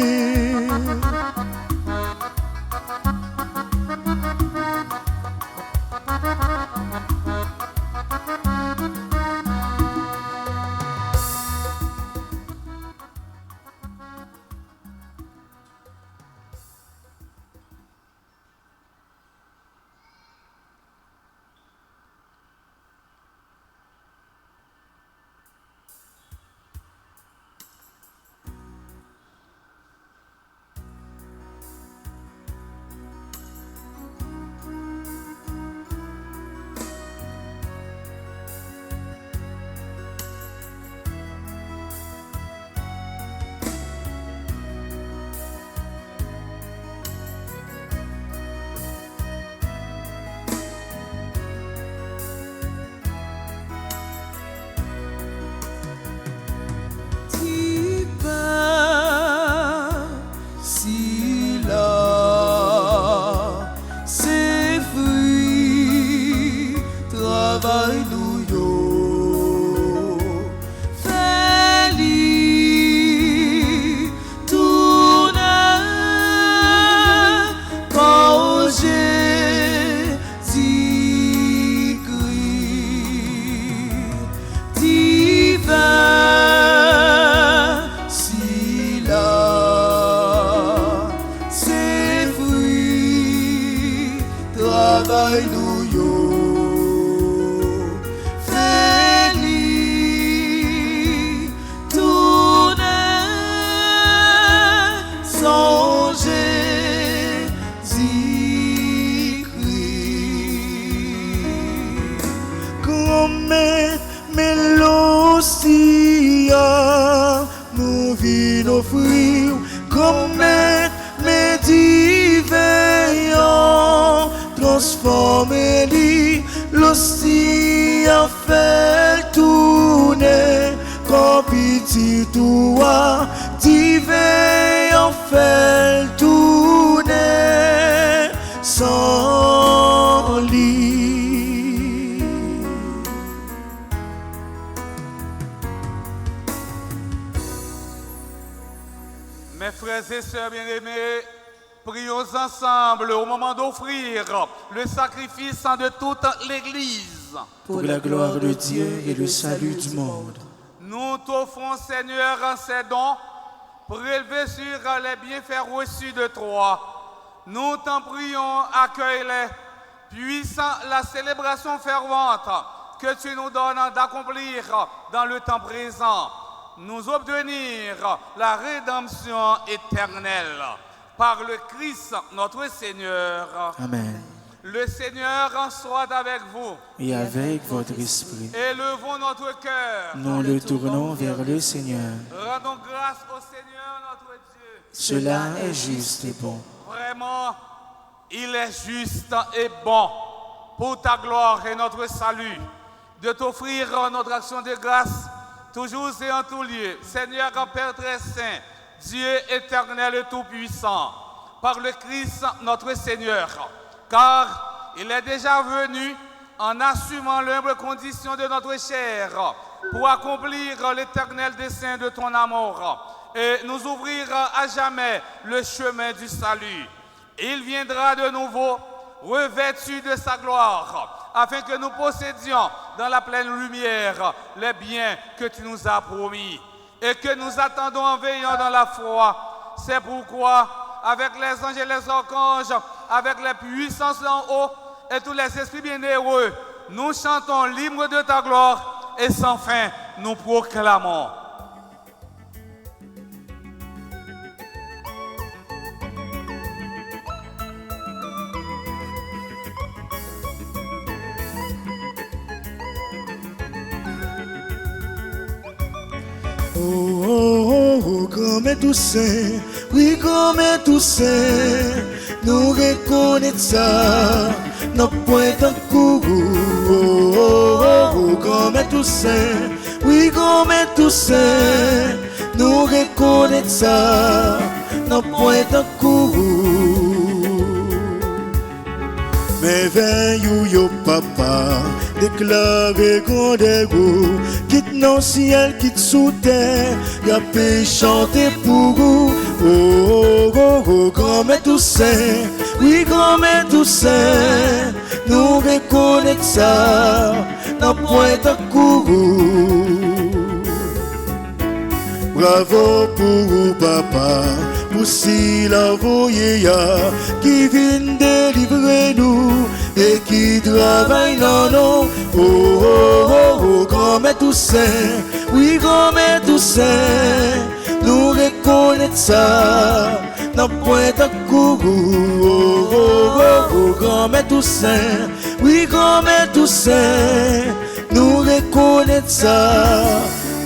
Speaker 1: travail nous yo. Fais-li tourner, songer, Jésus-Christ. Comme Mélosia, nous vîmes offrir comme médiveillants, transformez-les, l'hostie a fait tourner, comme petit toi, diveillant fait tourner, sans lit.
Speaker 2: Mes frères et sœurs bien-aimés, prions ensemble au moment d'offrir le sacrifice de toute l'Église.
Speaker 1: Pour la gloire de Dieu et le salut du monde.
Speaker 2: Nous t'offrons, Seigneur, ces dons prélevés sur les bienfaits reçus de toi. Nous t'en prions, accueille-les, puissant la célébration fervente que tu nous donnes d'accomplir dans le temps présent, nous obtenir la rédemption éternelle par le Christ notre Seigneur.
Speaker 1: Amen.
Speaker 2: Le Seigneur soit avec vous.
Speaker 1: Et avec votre esprit.
Speaker 2: Élevons notre cœur.
Speaker 1: Nous le tournons vers le Seigneur.
Speaker 2: Rendons grâce au Seigneur notre Dieu.
Speaker 1: Cela est juste et bon.
Speaker 2: Vraiment, il est juste et bon pour ta gloire et notre salut de t'offrir notre action de grâce toujours et en tout lieu. Seigneur, Père très saint, Dieu éternel et tout-puissant, par le Christ notre Seigneur, car il est déjà venu en assumant l'humble condition de notre chair pour accomplir l'éternel dessein de ton amour et nous ouvrir à jamais le chemin du salut. Il viendra de nouveau revêtu de sa gloire, afin que nous possédions dans la pleine lumière les biens que tu nous as promis et que nous attendons en veillant dans la foi. C'est pourquoi, avec les anges et les archanges, avec les puissances en haut et tous les esprits bienheureux, nous chantons l'hymne de ta gloire et sans fin nous proclamons.
Speaker 1: Oh, oh, oh, oh, comme est tout saint, oui, comme est tout saint, nous reconnaissons ça, nos points en courroux. Oh, oh, oh, oh, comme est tout saint, oui, comme est tout saint, nous reconnaissons ça, nos points en courroux. Mais veille yo papa, déclaré qu'on dégoût, quitte nos ciel, quitte sous terre, y'a pu chanter pour vous. Oh, oh, oh, oh, comme est tout saint, oui, comme est tout saint, nous reconnaissons ça, nos points à courroux. Bravo pour vous, papa, pour si la voyez qui vient délivrer nous et qui travaille dans nous. Oh, oh, oh, oh, comme est tout saint, oui, comme est tout saint, nous reconnaissons ça, nos points à courroux. Oh, oh, oh, oh, comme est tout saint, oui, comme est tout saint, nous reconnaissons ça,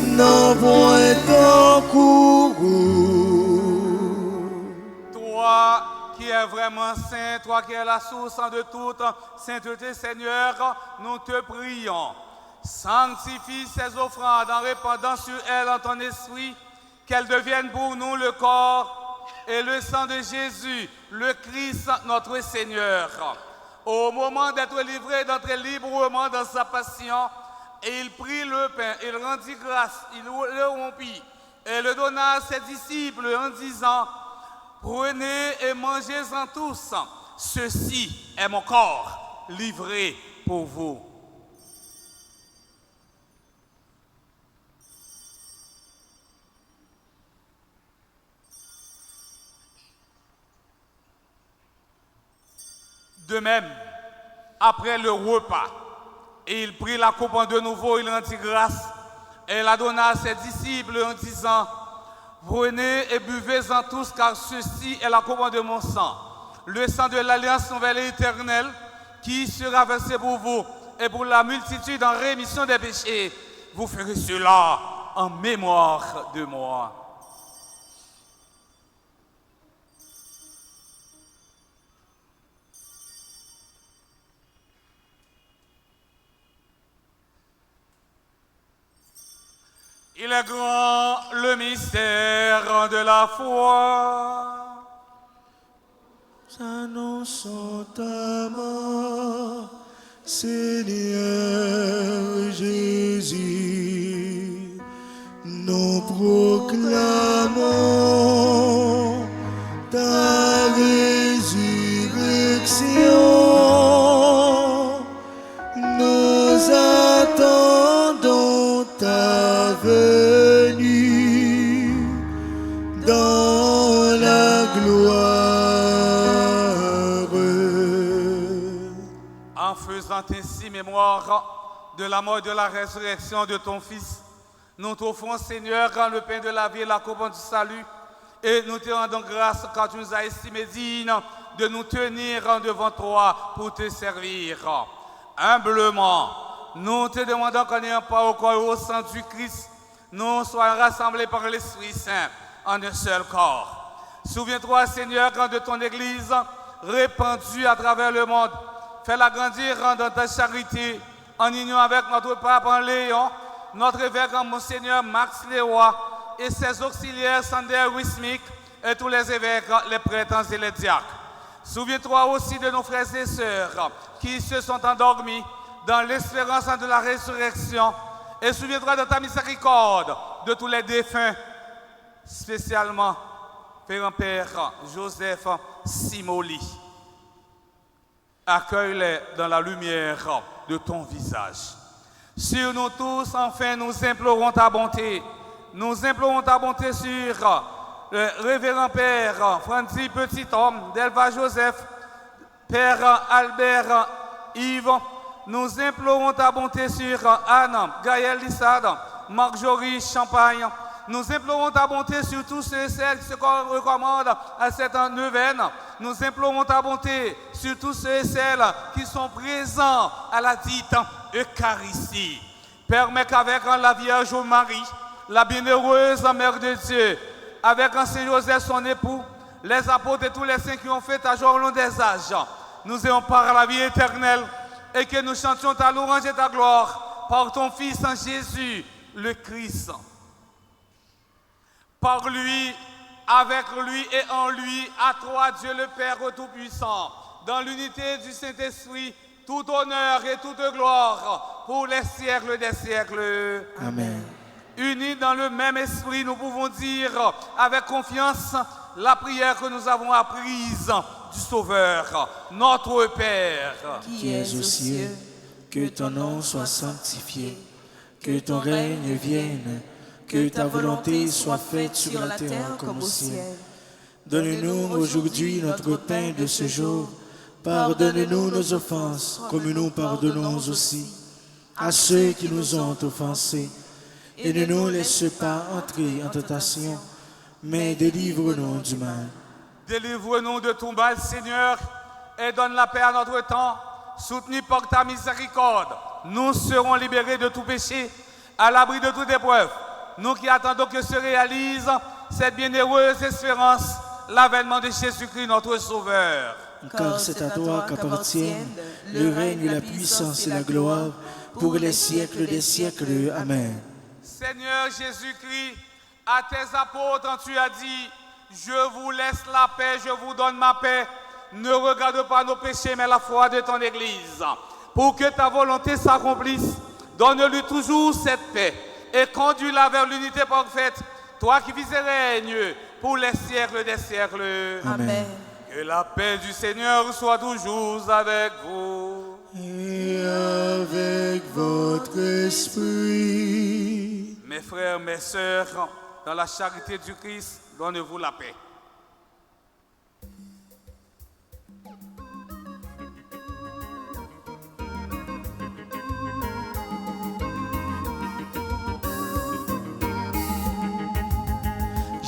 Speaker 1: nos points à courroux.
Speaker 2: Toi qui es vraiment saint, toi qui es la source de toute sainteté, Seigneur, nous te prions. Sanctifie ces offrandes en répandant sur elles en ton esprit, qu'elles deviennent pour nous le corps et le sang de Jésus, le Christ notre Seigneur. Au moment d'être livré, d'entrer librement dans sa passion, et il prit le pain, il rendit grâce, il le rompit et le donna à ses disciples en disant: prenez et mangez-en tous, ceci est mon corps livré pour vous. De même, après le repas. Et il prit la coupe de nouveau, il rendit grâce et la donna à ses disciples en disant, prenez et buvez-en tous, car ceci est la coupe de mon sang, le sang de l'alliance nouvelle et éternelle, qui sera versé pour vous et pour la multitude en rémission des péchés. Vous ferez cela en mémoire de moi. Il est grand le mystère de la foi.
Speaker 1: Annonçons ta mort, Seigneur Jésus. Nous proclamons ta résurrection. Nous attendons ta venue dans la gloire.
Speaker 2: En faisant ainsi mémoire de la mort et de la résurrection de ton Fils, nous t'offrons, Seigneur, le pain de la vie et la coupe du salut, et nous te rendons grâce quand tu nous as estimé dignes de nous tenir devant toi pour te servir. Humblement, nous te demandons qu'en n'ayant pas au corps et au sang du Christ, nous soyons rassemblés par l'Esprit Saint en un seul corps. Souviens-toi, Seigneur, quand de ton Église répandue à travers le monde, fais-la grandir dans ta charité, en union avec notre pape en Léon, notre évêque en Monseigneur Max Léroy et ses auxiliaires Sander Wismik et tous les évêques, les prêtres et les diacres. Souviens-toi aussi de nos frères et sœurs qui se sont endormis dans l'espérance de la résurrection, et souviens-toi de ta miséricorde de tous les défunts, spécialement Père Joseph Simoli. Accueille-les dans la lumière de ton visage. Sur nous tous, enfin, nous implorons ta bonté. Nous implorons ta bonté sur le révérend Père Franzi Petit-Homme, Delva Joseph, Père Albert Yves. Nous implorons ta bonté sur Anne, Gaël Lissade, Marjorie Champagne. Nous implorons ta bonté sur tous ceux et celles qui se recommandent à cette neuvaine. Nous implorons ta bonté sur tous ceux et celles qui sont présents à la dite Eucharistie. Permets qu'avec la Vierge Marie, la bienheureuse Mère de Dieu, avec Saint Joseph son époux, les apôtres et tous les saints qui ont fait ta joie au long des âges, nous ayons part à la vie éternelle et que nous chantions ta louange et ta gloire par ton Fils en Jésus, le Christ. Par lui, avec lui et en lui, à toi Dieu le Père Tout-Puissant, dans l'unité du Saint-Esprit, tout honneur et toute gloire pour les siècles des siècles.
Speaker 1: Amen.
Speaker 2: Unis dans le même esprit, nous pouvons dire avec confiance la prière que nous avons apprise du Sauveur, notre Père.
Speaker 3: Qui es aux cieux,
Speaker 1: que ton nom soit sanctifié, que ton règne vienne, que ta volonté soit faite sur la terre comme au ciel. Donne-nous aujourd'hui notre pain de ce jour. Pardonne-nous nos offenses, comme nous pardonnons aussi à ceux qui nous ont offensés. Et ne nous laisse pas entrer en tentation, mais délivre-nous du mal.
Speaker 2: Délivre-nous de tout mal, Seigneur, et donne la paix à notre temps. Soutenus par ta miséricorde, nous serons libérés de tout péché, à l'abri de toute épreuve. Nous qui attendons que se réalise cette bienheureuse espérance, l'avènement de Jésus-Christ, notre Sauveur.
Speaker 1: Car c'est à toi qu'appartiennent le règne, la puissance et la gloire pour les siècles des siècles. Amen.
Speaker 2: Seigneur Jésus-Christ, à tes apôtres, tu as dit, je vous laisse la paix, je vous donne ma paix. Ne regarde pas nos péchés, mais la foi de ton Église. Pour que ta volonté s'accomplisse, donne-lui toujours cette paix et conduis-la vers l'unité parfaite, toi qui vis et règnes pour les siècles des siècles.
Speaker 3: Amen.
Speaker 2: Que la paix du Seigneur soit toujours avec vous.
Speaker 1: Et avec votre esprit.
Speaker 2: Mes frères, mes sœurs, dans la charité du Christ, donnez-vous la paix.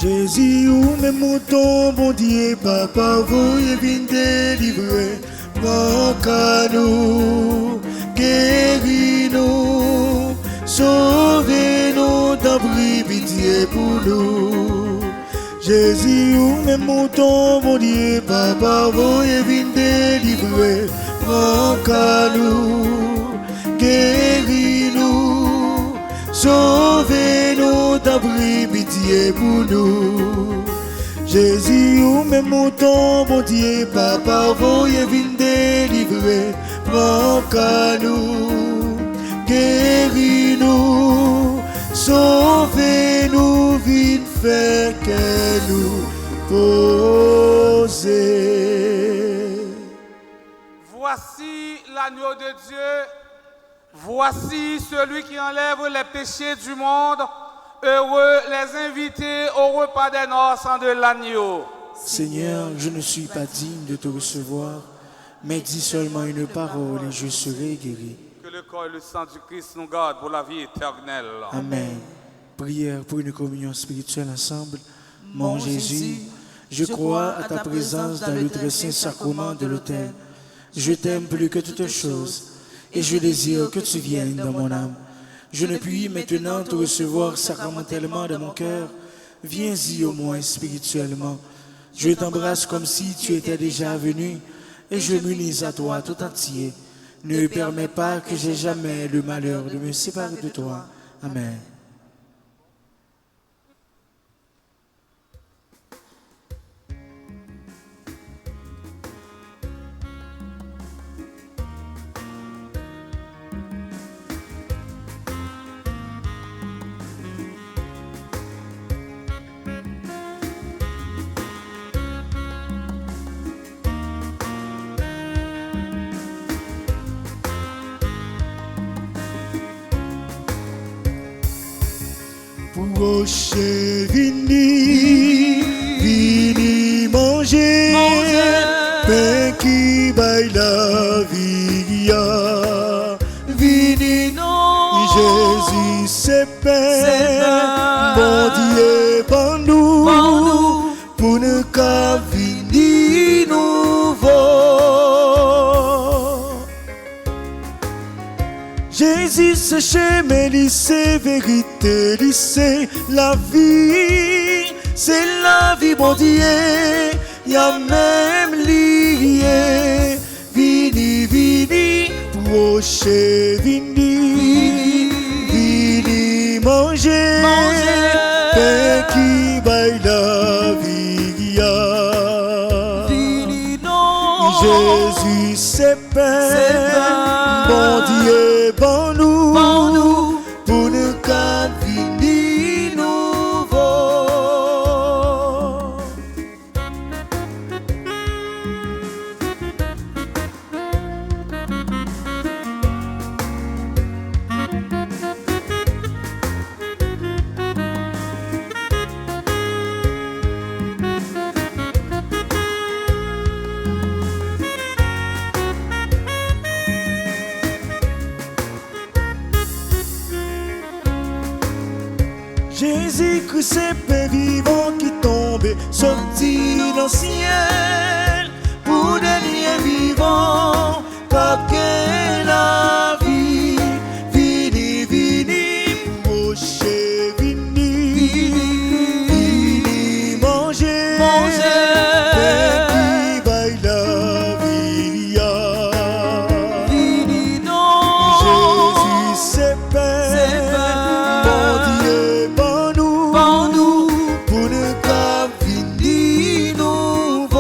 Speaker 1: Jésus ou même mouton, bon Dieu, papa, vous y vient délivrer. Prends qu'à nous, guéris-nous, sauvez-nous, d'abri pitié pour nous. Jésus ou même mouton, bon Dieu, papa, vous y vient délivrer. Prends qu'à nous, guéris-nous, sauvez-nous, d'abri pitié pour nous. Jésus ou même mouton, bon Dieu, papa, voyez vin délivrer. Prends qu'à nous, guéris-nous, sauvez-nous, vin faire que nous poser.
Speaker 2: Voici l'agneau de Dieu, voici celui qui enlève les péchés du monde. Heureux les invités au repas des noces de l'agneau.
Speaker 5: Seigneur, je ne suis pas digne de te recevoir, mais dis seulement une parole et je serai guéri.
Speaker 2: Que le corps et le sang du Christ nous gardent pour la vie éternelle.
Speaker 5: Amen. Prière pour une communion spirituelle ensemble. Mon Jésus, je crois à ta présence dans le très saint sacrement de l'autel. Je t'aime plus que toutes choses et je désire que tu viennes dans mon âme. Je ne puis maintenant te recevoir sacramentellement dans mon cœur. Viens-y au moins spirituellement. Je t'embrasse comme si tu étais déjà venu et je m'unis à toi tout entier. Ne permets pas que j'aie jamais le malheur de me séparer de toi. Amen.
Speaker 1: Rocher vini, vini manger, pain qui baille la vie, vini Jésus c'est pain, bon Dieu pour nous, pour nous qu'à vini nouveau. Jésus c'est chemin, c'est vérité, c'est la vie, c'est la vie, bon Dieu, y a même lié, vini, vini, proche, vini, vini, manger, pain qui baille la vie,
Speaker 3: Vini non,
Speaker 1: Jésus c'est pain, bon Dieu, bon nous, pour nous qu'à vini nouveau. Jésus-Christ c'est pain vivant qui tombe, sorti dans le ciel, pour dernier vivant, qu'après la vie, vini, vini, proche, vini, vini, manger, pain qui baille la vie,
Speaker 3: vini non,
Speaker 1: Jésus c'est pain, bon Dieu, bon nous, pour ne qu'à vini nouveau.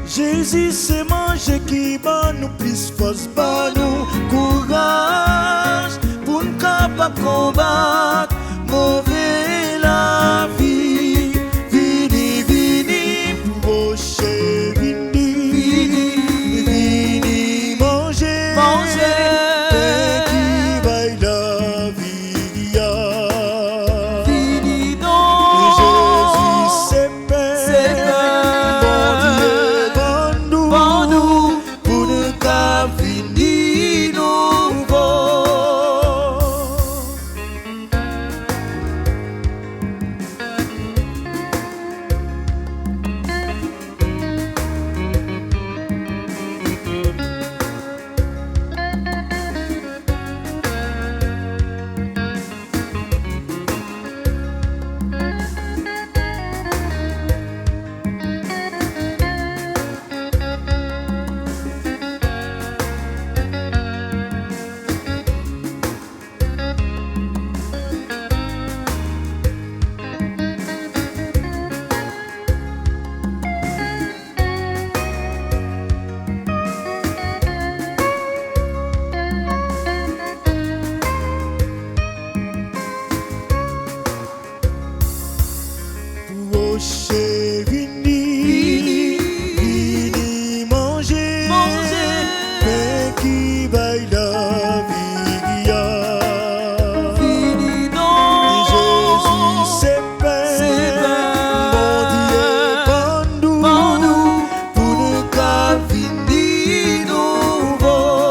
Speaker 1: Jésus c'est manger qui bat nous plus force, bat nous courage pour nous capables combattre mauvais la vie. Vini, vini, qui baille la vie.
Speaker 5: Fini donc.
Speaker 1: Jésus, c'est paix. Mon Dieu, bon nous, pour nous qu'à finir nouveau.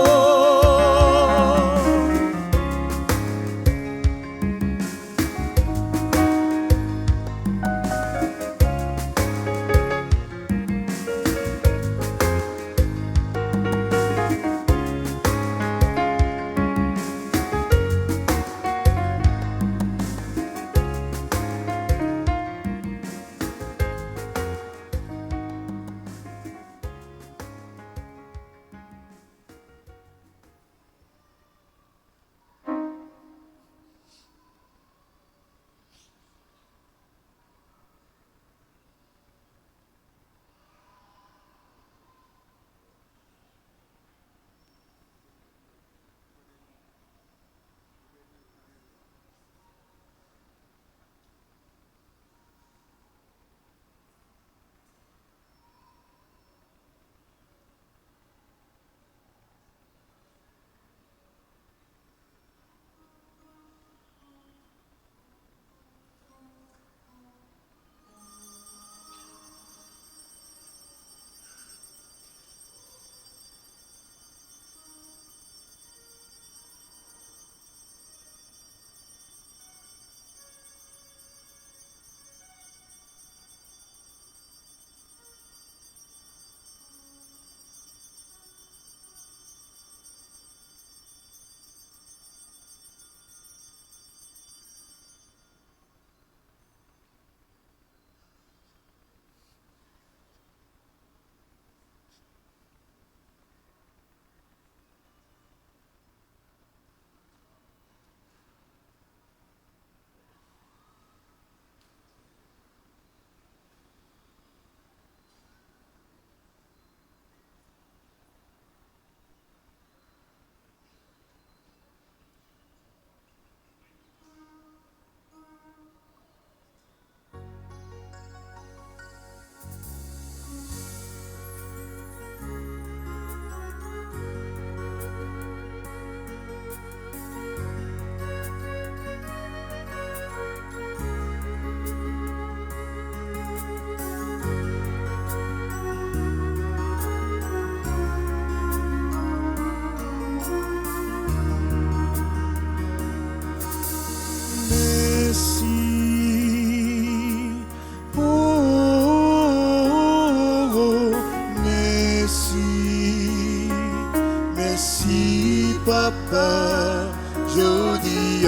Speaker 1: Papa, jodi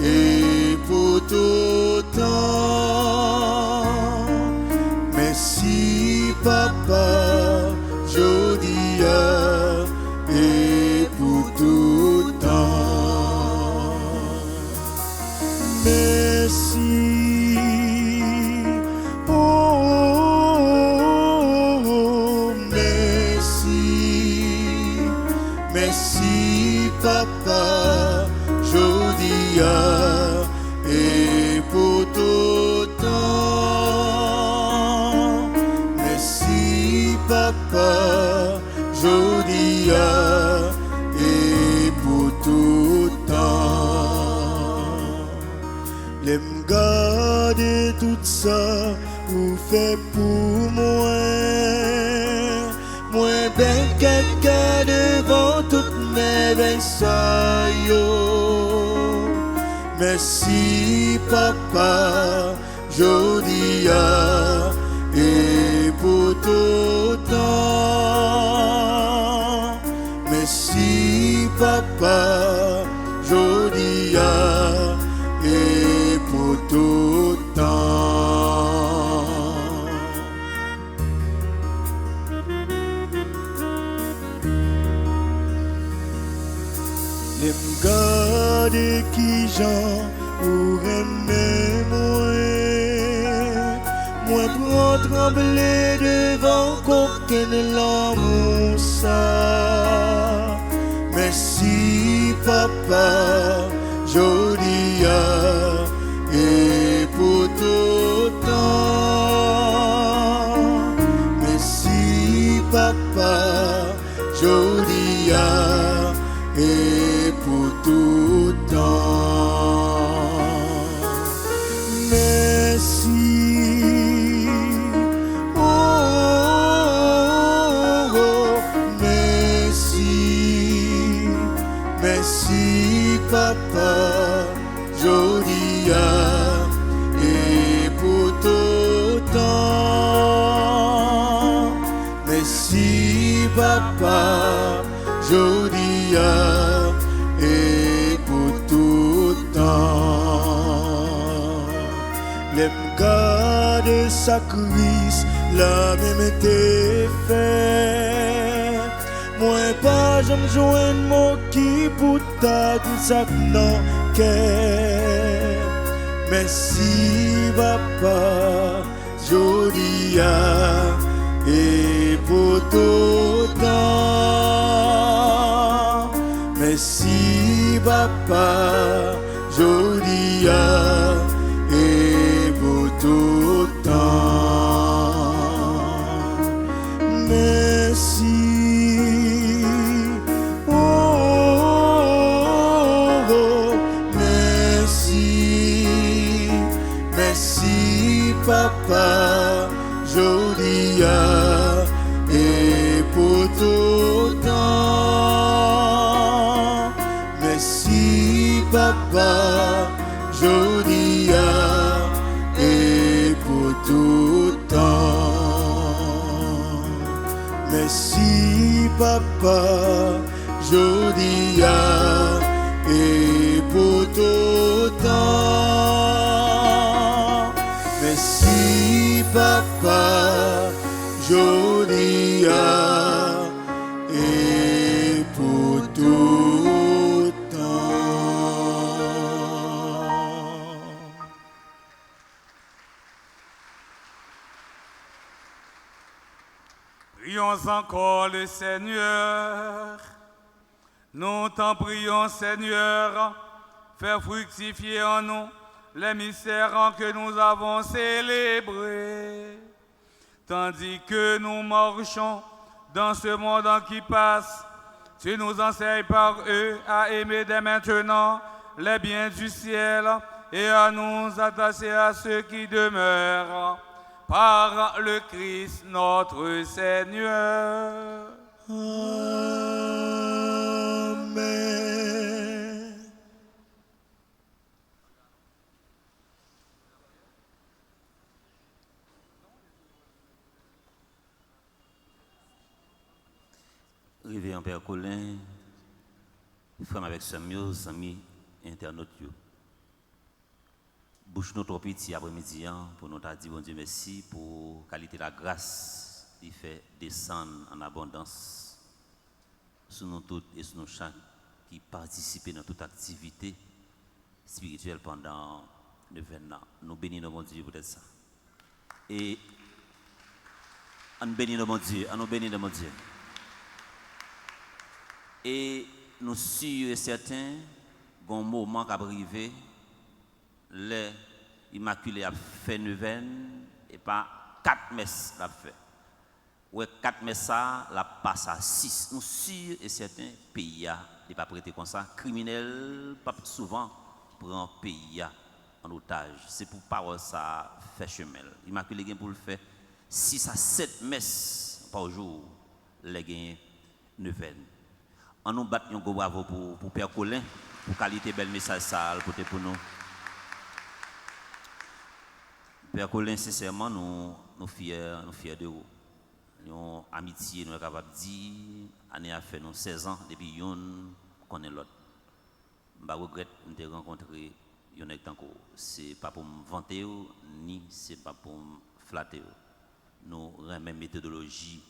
Speaker 1: et pour tout temps. Merci Papa, jodi et pour tout temps. Merci. Merci Papa, jodi et pour tout temps. Merci Papa, jodi et pour tout temps. L'aime garder tout ça, vous fait pour moi. Moi ben quelqu'un devant toutes mes veilles. Merci Papa, jodi et pour tout temps. Merci Papa, jodi et pour tout temps. Les garder qui j'en pour aimer moi pour trembler devant qu'aucun l'amour ça. Merci Papa, jodi et pour tout temps. Merci Papa, jodi Jodia et pour tout temps. Merci. Oh, oh, oh, merci. Merci papa. Jodia et pour tout temps. Merci papa. Jodia et pour tout temps. Les gars de sacrifice, la même était fait. Moi pas je me joins mon qui pour ta tout ça non qu'est. Merci papa, Jodia et pour tout temps. Merci papa, Jodia et pour tout temps. Merci. Oh, oh, oh, merci. Merci papa, Jodia et pour tout temps. Merci papa, Jodia et pour tout temps. Merci papa, Jodia et pour tout temps. Merci papa, Jodia et pour tout temps.
Speaker 2: Prions encore le Seigneur. Nous t'en prions, Seigneur, fais fructifier en nous les mystères que nous avons célébrés. Tandis que nous marchons dans ce monde qui passe, tu nous enseignes par eux à aimer dès maintenant les biens du ciel et à nous attacher à ceux qui demeurent par le Christ notre Seigneur.
Speaker 1: Amen.
Speaker 6: Réveillons Père Colin, frère avec Samuel, amis internautes. Bouche notre petit après-midi pour nous dire bon Dieu merci pour la qualité de la grâce qui fait descendre en abondance sur nous toutes et sur nous chaque qui participent dans toute activité spirituelle pendant le 20 ans. Nous bénissons mon Dieu pour ça. Et on bénit mon Dieu, on nous bénit mon Dieu. Et nous sûrs et certains qu'un moment qui a arrivé, les Immaculés a fait neuvaine et pas 4 messes l'a fait. Ouais, 4 messes ça, la passe à 6. Nous sûrs et certains pays n'est pas prêté comme ça. Criminel, pas souvent prend pays en otage. C'est pour parole ça fait chemin. Immaculé pour le faire 6 à 7 messes par jour, les gains neuvaine. On nous bat un gros bravo pour Père Colin, pour qualité bel message ça pour nous. Père Colin, sincèrement, nous fiers de vous. Nous amitié, nous sommes capables de dire, année a fait nous 16 ans, depuis qu'on connaît l'autre. Je regrette de rencontrer Yonek Tanko. Ce n'est pas pour me vanter, ni ce n'est pas pour me flatter. Nous avons la même méthodologie,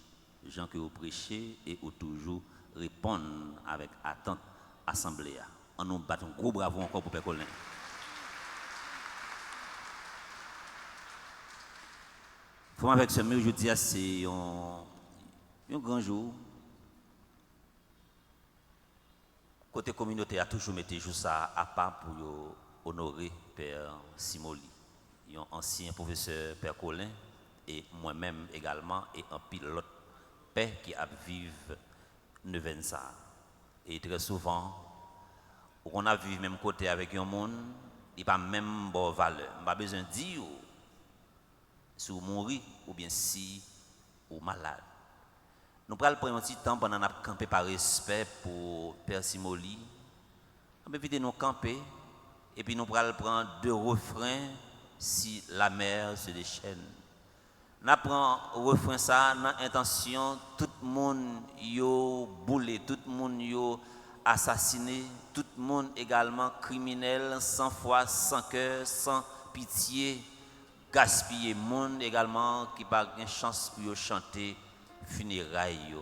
Speaker 6: les gens que vous prêchez et vous toujours répondre avec attente assemblée. On nous bat un gros bravo encore pour Père Colin. Pour avec ce mieux, je dis c'est un grand jour. Côté communauté a toujours mis ça à part pour honorer Père Simoli, un ancien professeur Père Colin et moi-même également et un pilote père qui a vécu neuvaine ça. Et très souvent, on a vu même côté avec un monde, il n'y a pas même bonne valeur. On n'a pas besoin de dire si vous mourrez ou bien si vous malade. Nous allons prendre un petit temps pendant qu'on camper par respect pour Père Simoli. On peut éviter nous camper et puis nous allons prendre 2 refrains si la mer se déchaîne. Nous prenons refrain ça dans l'intention tout le monde yo boulé, tout le monde yo assassiné, tout le monde également criminel, sans foi, sans cœur, sans pitié, gaspiller monde également qui pas une chance pour chanter funérailles.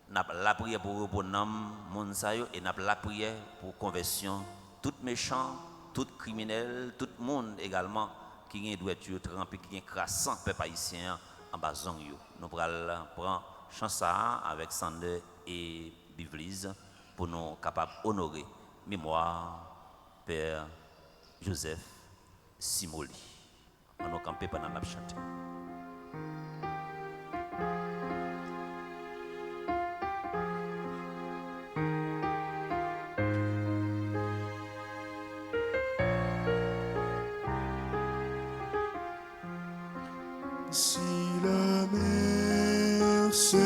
Speaker 6: Nous avons la prière pour reprenam monde ça yo et nous avons la prière pour conversion tout méchant, tout criminel, tout le monde également qui a droiture trempé, qui a crassant peuple haïtien en bas zong yo. Nous allons prendre chance avec Sander et Bivlise pour nous capables honorer mémoire Père Joseph Simoli. On nous camper pendant la chanter.
Speaker 1: Si la mer se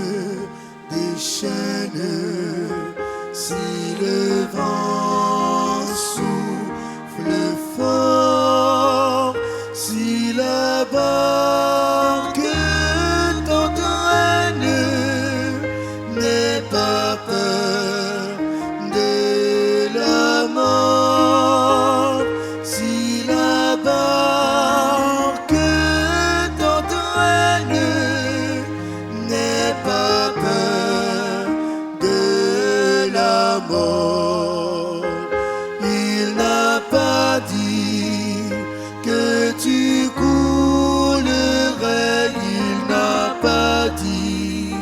Speaker 1: déchaîne, si le vent souffle fort, si la barque t'entraîne, n'aie pas peur de la mort. Si la barque t'entraîne, n'aie pas peur de la mort. Il n'a pas dit que tu coulerais, il n'a pas dit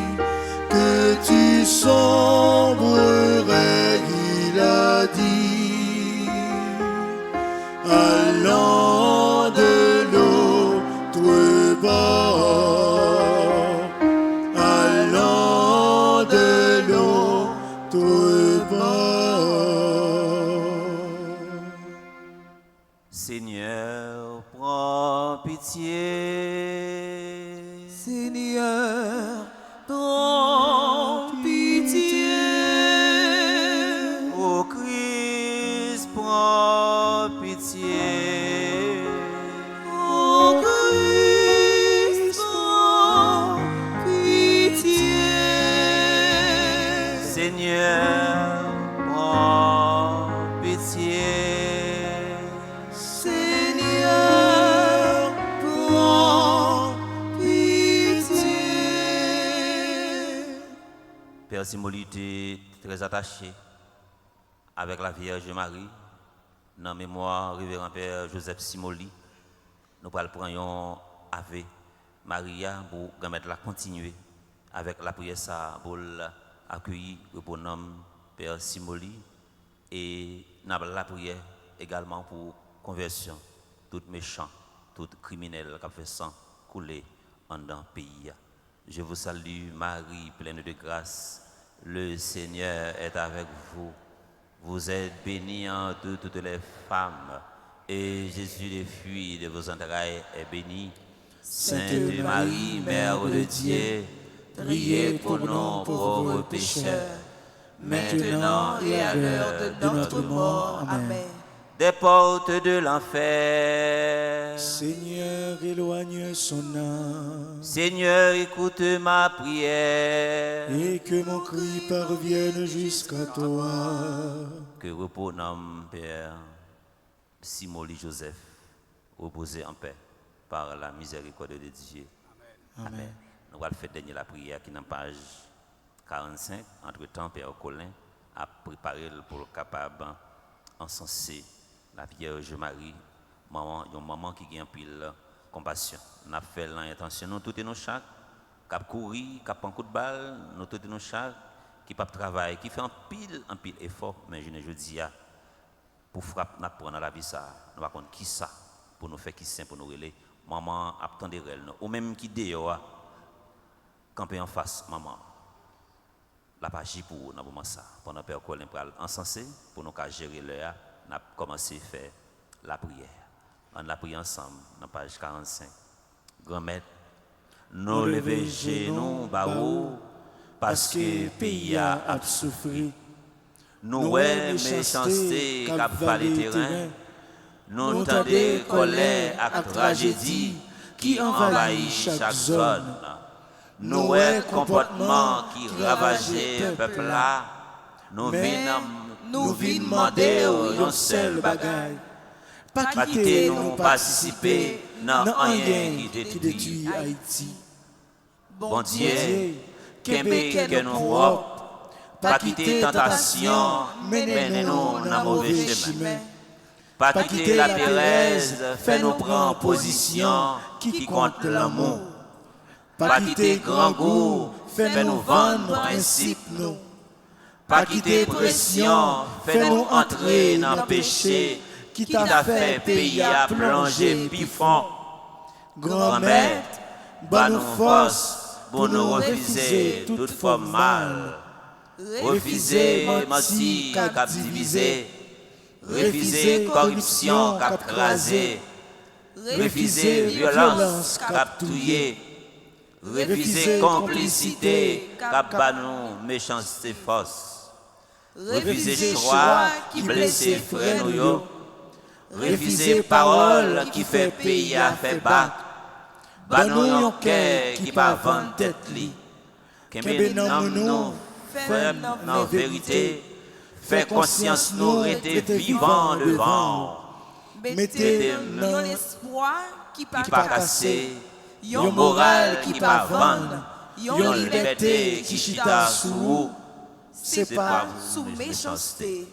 Speaker 1: que tu sombrerais, il a dit allant de l'autre bord, allant de l'autre bord.
Speaker 6: Seigneur, prends pitié.
Speaker 3: Seigneur, prends pitié.
Speaker 6: Ô Christ, prends pitié.
Speaker 3: Ô Christ, prends pitié.
Speaker 6: Seigneur, prends pitié.
Speaker 3: Seigneur, prends pitié.
Speaker 6: Père Simoli était très attaché avec la Vierge Marie. Dans la mémoire, révérend Père Joseph Simoli, nous allons prendre un Ave Maria pour permettre la continuer avec la prière ça pour accueillir le bonhomme Père Simoli et nous avons la prière également pour conversion, tout méchant, tout criminel qui a fait sang couler en dans le pays. Je vous salue Marie, pleine de grâce, le Seigneur est avec vous. Vous êtes bénie entre toutes les femmes, et Jésus, le fruit de vos entrailles, est béni. Sainte Marie, Mère de Dieu, priez pour nous pauvres pécheurs, maintenant et à l'heure de notre mort.
Speaker 3: Amen.
Speaker 6: Des portes de l'enfer.
Speaker 5: Seigneur, éloigne son âme,
Speaker 6: Seigneur, écoute ma prière.
Speaker 5: et que mon cri parvienne jusqu'à toi.
Speaker 6: Que repose notre Père Simoli Joseph, reposez en paix par la miséricorde de Dieu. Amen. Nous allons faire dernier la prière qui est dans la page 45. Entre-temps, Père Colin a préparé pour le capable encenser la Vierge Marie, une maman qui a un pile compassion. Nous avons fait l'intention, nous tous et nous chaque, qui a couru, qui a pris un coup de balle, nous tous et nous chaque, qui pas travail, qui fait un pile effort, mais je ne dis pas, pour frapper, nous prenons la vie ça, nous ne savons pas qui ça, pour nous faire qui c'est, pour nous relayer. Maman attendait elle, ou même qui dehors, camper en face, maman. la page pour nous dans le moment ça. Pendant que Père Colin pral encenser pour nous gérer l'heure, nous avons commencé à faire la prière. On l'a prié ensemble dans la page 45. Grand maître, nous lever genoux barreaux parce que le pays a souffert. Nous ouais méchanceté cap valer terrain. Nous tendez colère à tragédie qui envahit chaque zone. Nous ouais comportement qui ravageait peuple là. Nous venons demander un seul bagaille. Pas quitter nous participer dans rien qui détruit Haïti. Bon Dieu, que nous propres. Pas quitter tentation, menez-nous dans mauvais chemin. Pas quitter la Pérez, fais-nous prendre position qui compte l'amour. Pas quitter grand goût, fais-nous vendre principe nous. Pas quitter pression, fais-nous entrer dans le péché qui t'a fait pays à plonger pifon. Grand maître, bonne nous force pour nous refuser toute forme mal. Refuser menti cap divisé, refuser corruption cap crasé, refuser violence cap touillé, refuser complicité cap banou méchanceté force, refuser choix qui blesse frère nous yo, refuser parole qui fait pays à fait bac, banou un cœur qui pas vendre tête li, qu'embé nous ferme dans la vérité, fait conscience nous rester vivants devant. Mettez dans l'espoir qui pas cassé, yon moral qui pas vendre, yon liberté qui chita sous, c'est pas sous méchanceté.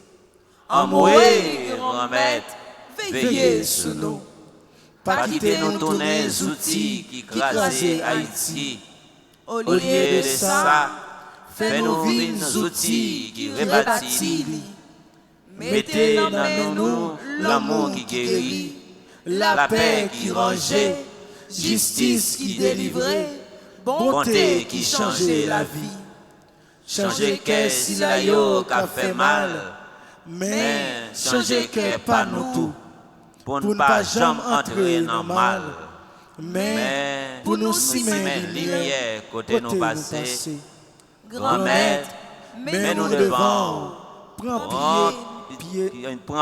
Speaker 6: En moué, grand maître, veillez sur nous. Pas quitter nous tourner les outils qui crasent Haïti. Au lieu de ça, fais-nous vivre nos outils qui rebâtissent. Mettez dans nous l'amour qui guérit, la paix qui rangeait, justice qui délivrait, bonté qui changeait la vie. Changer que si la yo qu'a fait mal, mais changer que pas nous tout, pour ne pas jamais entrer dans le mal, mais pour nous simer lumière côté nous passer. Grand maître, mets-nous devant, prends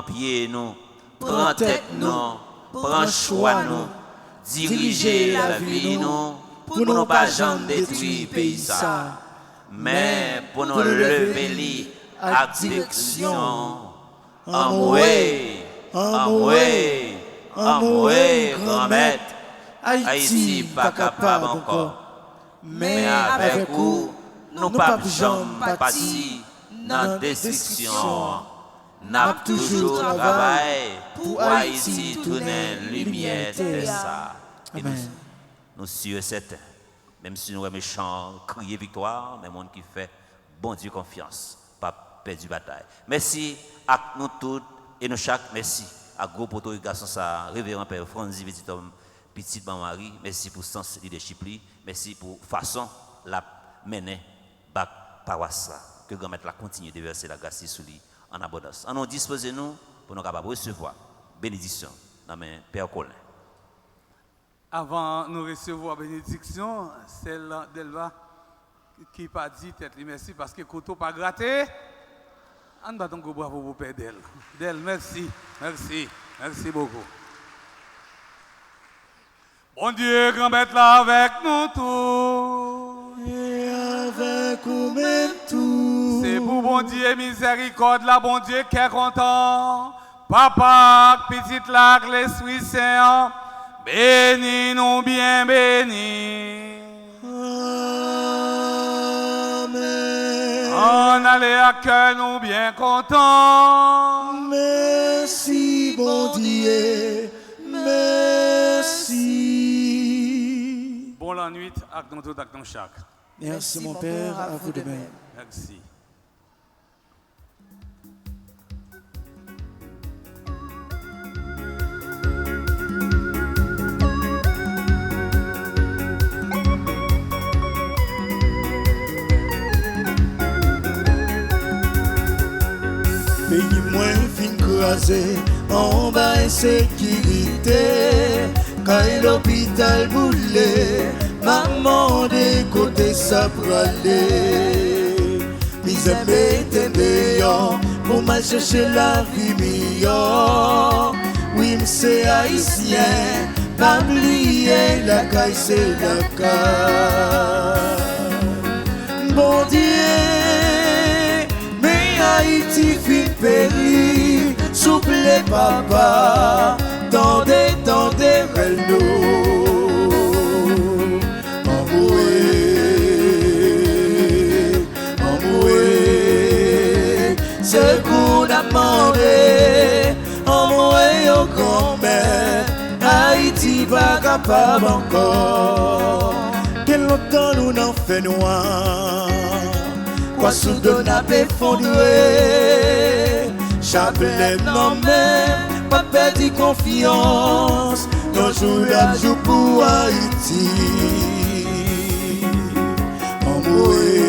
Speaker 6: pied nous, prends tête nous, prends choix nous, diriger la vie nous, pour nous pas jamais détruire le pays ça, mais pour nous lever li à direction. Amoué, grand maître, Haïti pas capable encore, mais avec vous, nous pas jamais partis dans la destruction. N'a toujours travaillé pour Haïti tourner lumière de ça. Amen. Nous sommes certains, même si nous sommes méchants, crier victoire, mais monde qui fait bon Dieu confiance, pas perdre bataille. Merci à nous tous et nous chaque, merci à gros poteau garçon ça, révérend Père Franzi, petit homme, petite Marie, merci pour sens leadership, merci pour façon la mener bac paroisse que grand maître la continue de verser la grâce sur lui en abondance. En nous disposez nous pour nous capables recevoir bénédiction dans mes Père Colin.
Speaker 2: Avant nous recevoir bénédiction, celle d'Elva qui pas dit tête merci parce que couteau pas gratté. On va donc bravo pour Père d'elle. D'elle merci beaucoup. Bon Dieu, grand maître là avec nous tous.
Speaker 1: Et avec nous-mêmes tous.
Speaker 2: C'est pour bon Dieu miséricorde là, bon Dieu qui est content. Papa, petite lac, l'Esprit Saint, bénis nous bien bénis.
Speaker 1: Amen.
Speaker 2: On allait à cœur nous bien contents.
Speaker 1: Merci, bon Dieu. Merci.
Speaker 2: Bon la nuit, avec nous tout, avec nous chaque.
Speaker 5: Merci mon Père, à vous de même.
Speaker 2: Merci.
Speaker 1: pays moins fin crasé, en bas insécurité, quand l'hôpital boulé, maman des côtés ça pralé. Mes amis étaient meilleurs, pour mal chercher la vie meilleure. Oui, c'est haïtien, pas oublier la caille, c'est la caille. Bon Dieu, mais Haïti fin péri, souple papa, tendez, nous. Emboué, c'est qu'on a demandé, emboué au grand-mère, Haïti pas capable encore. Quel longtemps nous n'en fait noir, quoi soudain n'a pas effondré, chapelet non mais, pas perdu confiance, nos jours la joue pour Haïti. Emboué,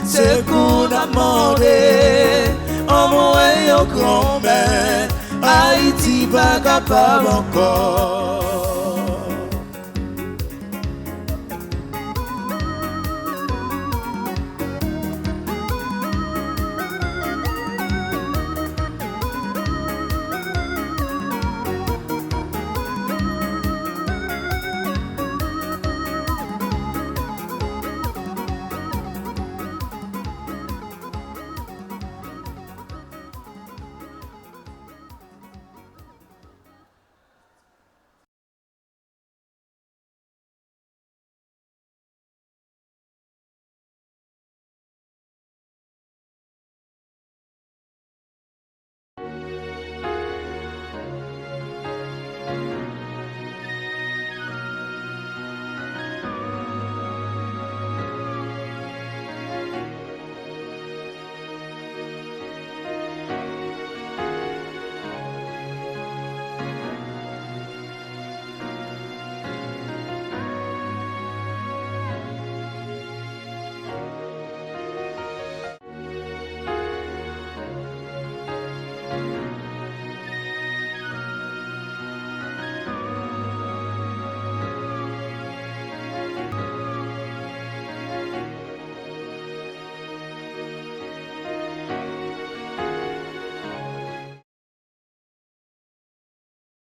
Speaker 1: c'est qu'on a demandé, emboué au grand-mère, Haïti pas capable encore.